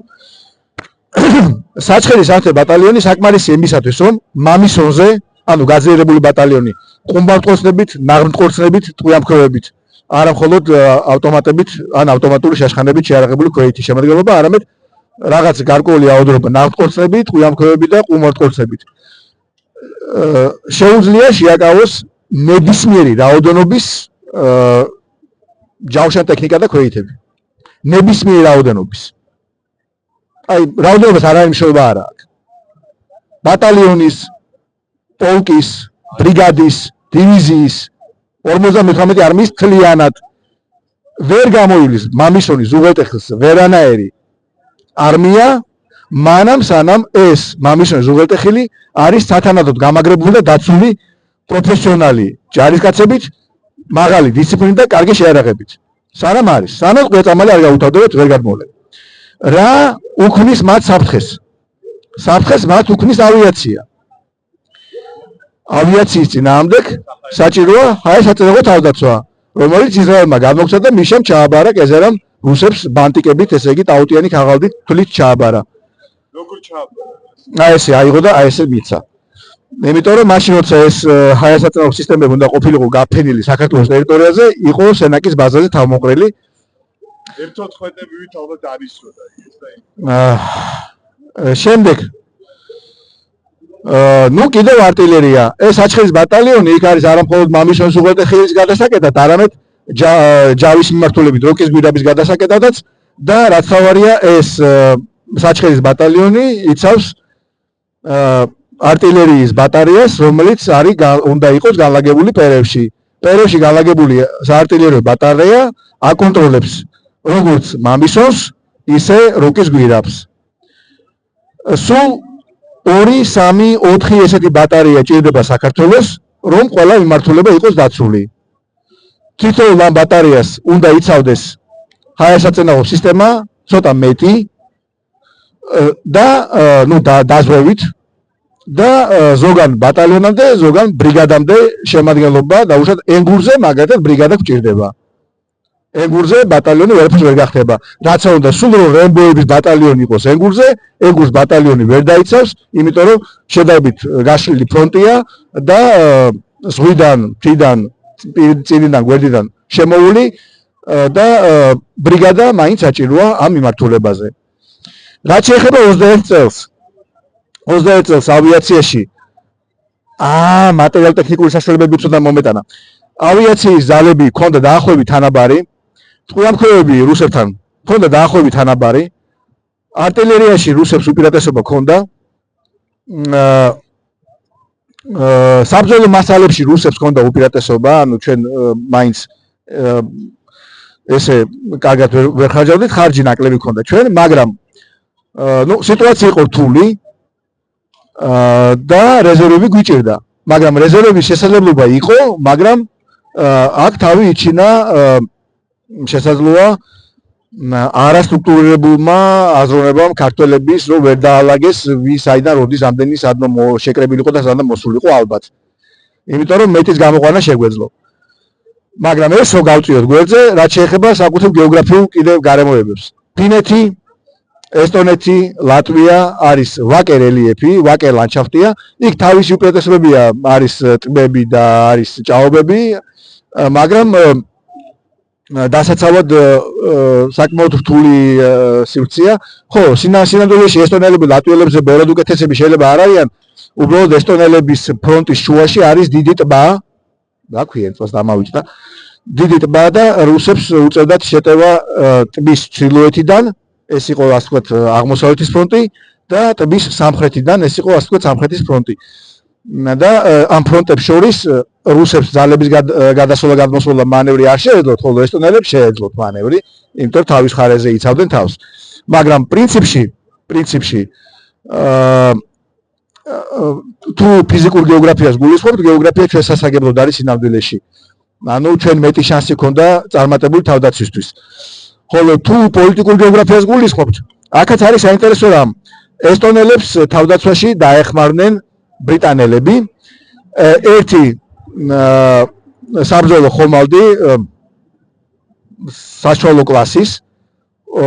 საჩხერის სამთო ბატალიონი საკმარისი იმისათვის, რომ მამისონზე, ანუ გაძლიერებული ბატალიონი, ყუმბართყორცნებით, ნაღმრთყორცნებით, ტყვიამქრობებით, არა მხოლოდ ავტომატებით, ან ავტომატური შაშხანებით შეარაღებული ქვეითი შემადგენლობა, არამედ რაღაც გარკვეული რაოდენობა ნავთყორცნებით, ტყვიამქრობებით და ყუმბართყორცნებით. შეუძლია შეაკავოს ნებისმიერი რაოდენობის ჯავშან ტექნიკა და ქვეითები. ნებისმიერი რაოდენობის. აი, რაოდენობას არ არის მნიშვნელობა არა აქვს. ბატალიონის, პოლკის, ბრიგადის, დივიზიის 58 არმიის თლიანად ვერ გამოივლის მამისონის უღელტეხილს ვერანაერი არმია, მანამ სანამ ეს მამისონის უღელტეხილი არის სათანადოდ გამაგრებული და დაცული პროფესიონალი ჯარისკაცებით, მაღალი დისციპლინით და კარგი შეიარაღებით. სანამ არის, სანამ ყველწამალი არ გაუთავდებათ, ვერ გადმოვლენ. რა უქმნის მათ საფრთხეს? საფრთხეს მათ უქმნის ავიაცია. ავიაციის წინააღმდეგ საჭიროა ჰაერსაწინააღმდეგო თავდაცვა, რომელიც ისრაელმა გამოგცა და მიშამ ჩააბარა კეზერამ რუსებს ბანტიკებით, ესე იგი ტაუტიანი ქაღალდით თვლით ჩააბარა. როგორ ჩააბარა? აი ესე აიღო და აი ესე მიცა. იმიტომ რომ მაშინ როცა ეს ჰაერსაწინააღმდეგო სისტემები უნდა ყოფილიყო გაფენილი საქართველოს ტერიტორიაზე, იყო სენაკის ბაზაზე თავმოყრილი. 1/14 მივით ალბათ არისოდა ეს და შემდეგ კიდევ არტილერია. ეს საჩხერის ბატალიონი იქ არის არა მხოლოდ მამისონის უღელტეხილის გადასაკეთად, არამედ ჯავის მიმართულებით როკის გვირაბის გადასაკეთადაც და რაც თავარია ეს საჩხერის ბატალიონი იცავს არტილერიის ბატარეას, რომელიც უნდა იყოს განლაგებული პერევში. პერევში განლაგებული საარტილერიო ბატარეა აკონტროლებს როგორც მამისონს, ისე როკის გვირაბს. სულ 2, 3, 4 ესეთი ბატარეა ჭირდება საქართველოს, რომ ყველა მიმართულება იყოს დაცული. თითოეულ ამ ბატარეას უნდა იცავდეს ჰაერსაწინააღმდეგო სისტემა, ცოტა მეტი და დაზღვევით და ზოგან ბატალიონამდე, ზოგან ბრიგადამდე შემადგენლობა დაუშვათ ენგურზე, მაგალითად ბრიგადა გვჭირდება. ენგურზე ბატალიონი ვერაფერს ვერ გახდება. რაც უნდა სულ რომ რემბოების ბატალიონი იყოს ენგურზე, ენგურს ბატალიონი ვერ დაიცავს, იმიტომ რომ შედარებით გაშლილი ფრონტია და ზღვიდან, მთიდან, წინიდან, გვერდიდან შემოული და ბრიგადა მაინც საჭიროა ამ მიმართულებაზე. რაც შეეხება 21 წელს. 21 წელს ავიაციაში მატერიალ-ტექნიკური საშუალებები უცოდნა მომეტანა. ავიაციის ძალები ჰქონდა დაახლოებით თანაბარი. ტყვიამქრობები რუსებთან ჰქონდა დაახლოებით თანაბარი. არტილერიაში რუსებს უპირატესობა ჰქონდა. საბრძოლო მასალებში რუსებს ჰქონდა უპირატესობა, ანუ ჩვენ მაინც ესე კარგად ვერ ხარჯავდით, ხარჯი ნაკლები ჰქონდა ჩვენ, მაგრამ სიტუაცია იყო რთული და რეზერვები გვიჭირდა. მაგრამ რეზერვების შესაძლებლობა იყო, მაგრამ აქ თავი იჩინა შესაძლოა არასტრუქტურირებულმა აზროვნებამ ქართველების რომ ვერ დაალაგეს ვის აიდან როდის ამდენი სადმო შეკრებილიყო და სადმო მოსულიყო ალბათ. იმიტომ რომ მეტის გამოყვანა შეგვეძლო. მაგრამ ეს რო გავწიოთ გვერდზე, რაც შეეხება საკუთრივ გეოგრაფიულ კიდევ გარემოებებს. ფინეთი, ესტონეთი, ლატვია არის ვაკე რელიეფი, ვაკე ლანდშაფტია. იქ თავისი უპირატესობებია, არის ტბები და არის ჭაობები, მაგრამ დასაცავად საკმაოდ რთული სივრცეა. ხო, სინამდვილეში ესტონელები ლატვიელებზე ბევრად უკეთესები შეიძლება არ არიან. უბრალოდ ესტონელების ფრონტის შუაში არის დიდი ტბა. რა ქვია, ეს დამავიჭდა. დიდი ტბა და რუსებს უწევდათ შეტევა ტბის ჩრდილოეთიდან, ეს იყო ასე ვთქვათ აღმოსავლეთის ფრონტი და ტბის სამხრეთიდან, ეს იყო ასე ვთქვათ სამხრეთის ფრონტი. და ამ ფრონტებს შორის რუსებს ძალების გადასვლა-გადმოსვლა მანევრი არ შეეძლოთ, ხოლო ესტონელებს შეეძლოთ მანევრი, იმიტომ რომ თავის მხარეზე იცავდნენ თავს. მაგრამ პრინციპში თუ ფიზიკურ გეოგრაფიას გულისხმობთ, გეოგრაფია ჩვენ სასაგებლოდ არის სინამდვილეში. ანუ ჩვენ მეტი შანსი ქონდა წარმატებული თავდაცვისთვის. ხოლო თუ პოლიტიკურ გეოგრაფიას გულისხმობთ, აქაც არის საინტერესო რამ. ესტონელებს თავდაცვაში დაეხმარნენ ბრიტანელები. ერთი საბრძოლო ხომალდი საშუალო კლასის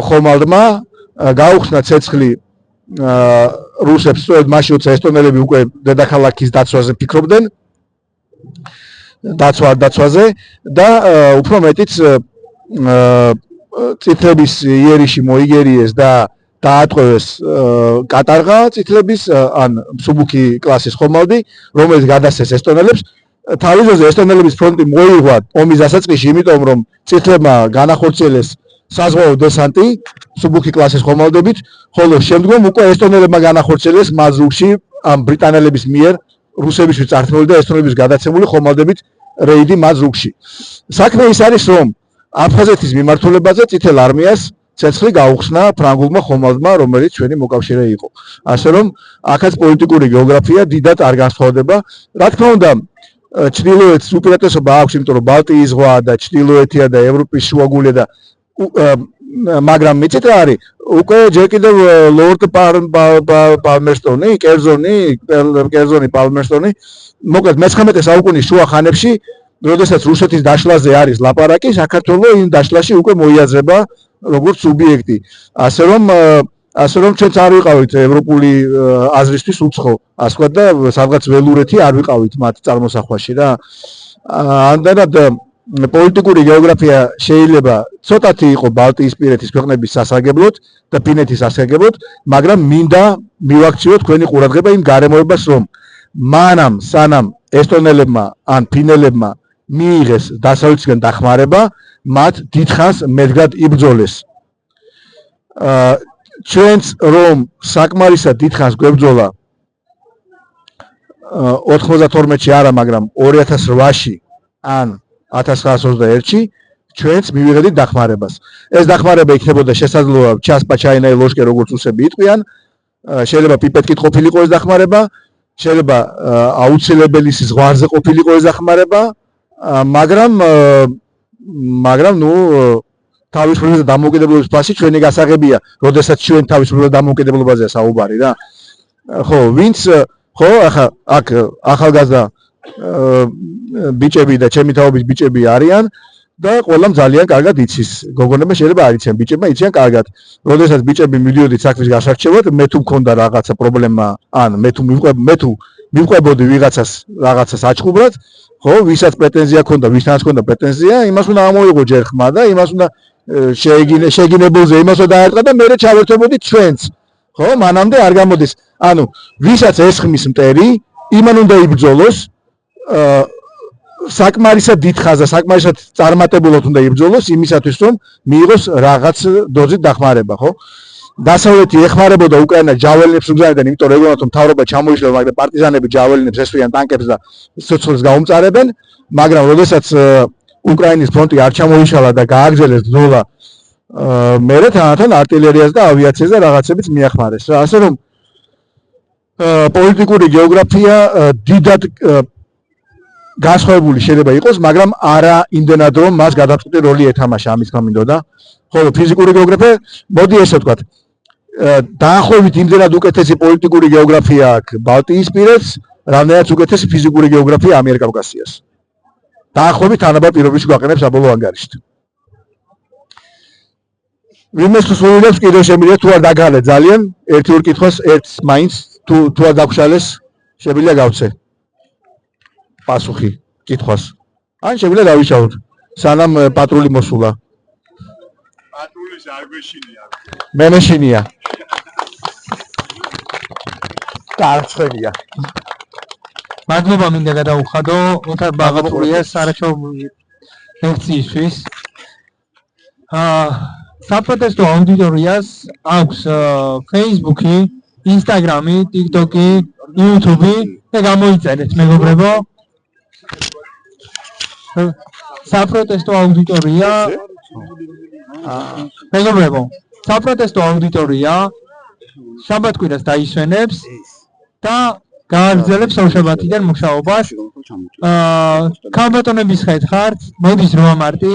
ხომალდმა გაუხსნა ცეცხლი რუსებს, სწორედ მაშინ როცა ესტონელები უკვე დედაქალაქის დაცვაზე ფიქრობდნენ, დაცვაზე და უფრო მეტიც წითლების იერიში მოიგერიეს და დაატყვევეს კატარღა წითლების ან მსუბუქი კლასის ხომალდი, რომელიც გადასცეს ესტონელებს. თავის დროზე ესტონელების ფრონტი მოიღვა ომის დასაწყისში, იმიტომ რომ წითლებმა განახორციელეს საზღვაო დესანტი მსუბუქი კლასის ხომალდებით, ხოლო შემდგომ უკვე ესტონელებმა განახორციელეს მაზურში ამ ბრიტანელების მიერ რუსებისთვის წართმეული და ესტონელების გადაცემული ხომალდებით რეიდი მაზურში. საქმე ის არის, რომ აფხაზეთის მიმართულებაზე წითელ არმიას ცეცხლი გაუხსნა ფრანგულმა ხომალდმა, რომელიც ჩვენი მოკავშირე იყო. ასე რომ აქაც პოლიტიკური გეოგრაფია დიდად არ განსხვავდება. რა თქმა უნდა, ჩრდილოეთს უპირატესობა აქვს, იმიტომ რომ ბალტიის ზღვა და ჩრდილოეთია და ევროპის შუაგულია და მაგრამ მეცეთ რა არის, უკვე ჯერ კიდევ ლორდ პალმერსტონი, კერძონი პალმერსტონი, მოკლედ მე-19 საუკუნის შუა ხანებში, როდესაც რუსეთის დაშლაზე არის ლაპარაკი, საქართველო იმ დაშლაში უკვე მოიაზრება როგორც სუბიექტი. ასე რომ ჩვენც არ ვიყავით ევროპული აზრისთვის უცხო, ასე ვთქვათ და სადღაც ველურეთი არ ვიყავით მათ წარმოსახვაში რა. ამდენად პოლიტიკური გეოგრაფია შეიძლება ცოტათი იყო ბალტიისპირეთის ქვეყნების სასარგებლოდ და ფინეთის სასარგებლოდ, მაგრამ მინდა მივაქციოთ თქვენი ყურადღება იმ გარემოებას, რომ მანამ სანამ ესტონელებმა ან ფინელებმა მიიღეს დასავლეთისგან დახმარება, მათ დიდხანს მედგრად იბრძოლეს. ჩვენც რომ საკმარისად დიდხანს გვებრძოლა 92-ში არა, მაგრამ 2008-ში ან 1921-ში ჩვენც მივიღეთ დახმარებას. ეს დახმარება იქნებოდა შესაძლოა ჩასპაჩაინაი ლოშკე როგორც რუსები იტყვიან, შეიძლება პიპეტკით ყოფილიყო ეს დახმარება, შეიძლება აუცილებელი ზღვარზე ყოფილიყო ეს დახმარება, მაგრამ ნუ თავისუფლების და დამოუკიდებლობის ფასი ჩვენი გასაღებია, როდესაც ჩვენ თავისუფლების და დამოუკიდებლობაზეა საუბარი რა. ხო, ვინც ხო, ახლა აქ ახალგაზრდა ბიჭები და ჩემი თაობის ბიჭები არიან და ყველამ ძალიან კარგად იცის. გოგონებმა შეიძლება არ იციან, ბიჭებმა იციან კარგად. როდესაც ბიჭები მიდიოდით საქმის გასარჩევად, მე თუ მქონდა რაღაცა პრობლემა, ან მე თუ მივყვებოდი ვიღაცას რაღაცას აჩხუბრად, ხო, ვისაც პრეტენზია ქონდა, ვისთანაც ქონდა პრეტენზია, იმას უნდა ამოიღო ჯერ ხმა და იმას უნდა შეგინებულზე იმას უნდა დაერტყა და მე ჩავერთვებოდი ჩვენც. ხო, მანამდე არ გამოდის. ანუ ვისაც ესხმის მტერი, იმან უნდა იბრძოლოს, საკმარისად დიდხანს და საკმარისად წარმატებულად უნდა იბრძოლოს იმისათვის, რომ მიიღოს რაღაც დოზით დახმარება, ხო? დასავლეთი ეხმარებოდა უკრაინას ჯაველინებს უგზავნებდნენ, იმიტომ რომ ეგონათ რომ მთავრობა ჩამოიშლება, მაგრამ პარტიზანები ჯაველინებს ესვიან ტანკებს და სიცოცხლეს გაუმწარებენ, მაგრამ როდესაც უკრაინის ფრონტი არ ჩამოიშალა და გააგრძელეს ბრძოლა, მერე თანათან артиლერიას და ავიაციას და რაღაცებიც მიახმარეს რა. ასე რომ პოლიტიკური გეოგრაფია დიდად განსხვავებული შეიძლება იყოს, მაგრამ არა იმდენად რომ მას გადაწყვეტი როლი ეთამაშა ამის გამინდოდა. ხოლო ფიზიკური გეოგრაფია, მოდი ესე ვთქვათ, დაახლოებით იმდენად უკეთესი პოლიტიკური გეოგრაფია აქვს ბალტიისპირეთს, რამდენიც უკეთესი ფიზიკური გეოგრაფია ამიერკავკასიას. დაახლოებით თანაბარ პირობებში გვაყენებს საბოლოო ანგარიშით. ვინმე სულელებს კიდევ შემიძლია თუ არ დაგალე ძალიან, ერთი-ორ კითხვას ერთს მაინც თუ არ დაგშალეს, შემიძლია გავცე პასუხი კითხვას. ან შემიძლია დავიშალოთ, სანამ პატრული მოსულა. პატრულის არ გვეშინია. მე მეშინია. კარცხენია. მადლობა მინდა გადაუხადო ოთარ ბაღაპურიას საერთო ლექციისთვის. საპროტესტო აუდიტორიას აქვს Facebook-ი, Instagram-ი, TikTok-ი, YouTube-ი და გამოიწერეთ მეგობრებო. საპროტესტო აუდიტორია მეგობრებო, საპროტესტო აუდიტორია შაბათ-კვირას დაისვენებს და გააგრძელებს სამშაბათიდან მუშაობას. ქალბატონების ხერხართ, მოდის რომ ამარტი,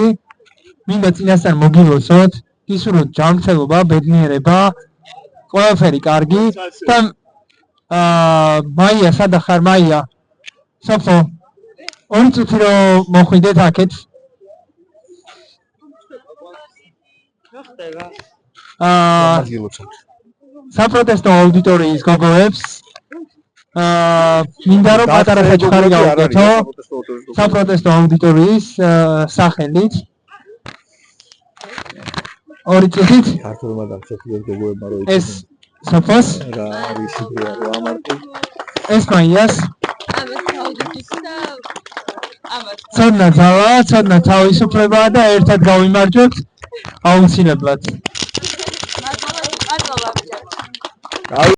მინდა წინასწარ მოგილოცოთ, გისურვოთ ჯანმრთელობა, ბედნიერება, ყველაფერი კარგი და მაია, სადა ხარ მაია? სოფო, 2 წუთი რომ მოხვიდეთ აქეთ. საპროტესტო აუდიტორიის გოგოებს მინდა რომ პატარა საჩუქარი გავუკეთო საპროტესტო აუდიტორიის სახელით 2 წუთით ქართულმა და მსოფლიოს გოგოებმა რო ეს სოფოს რა არის იდეა რა ამარტი ეს მაიას ცოდნა ძალა, ცოდნა თავისუფლებაა და ერთად გავიმარჯვებთ აუცილებლად.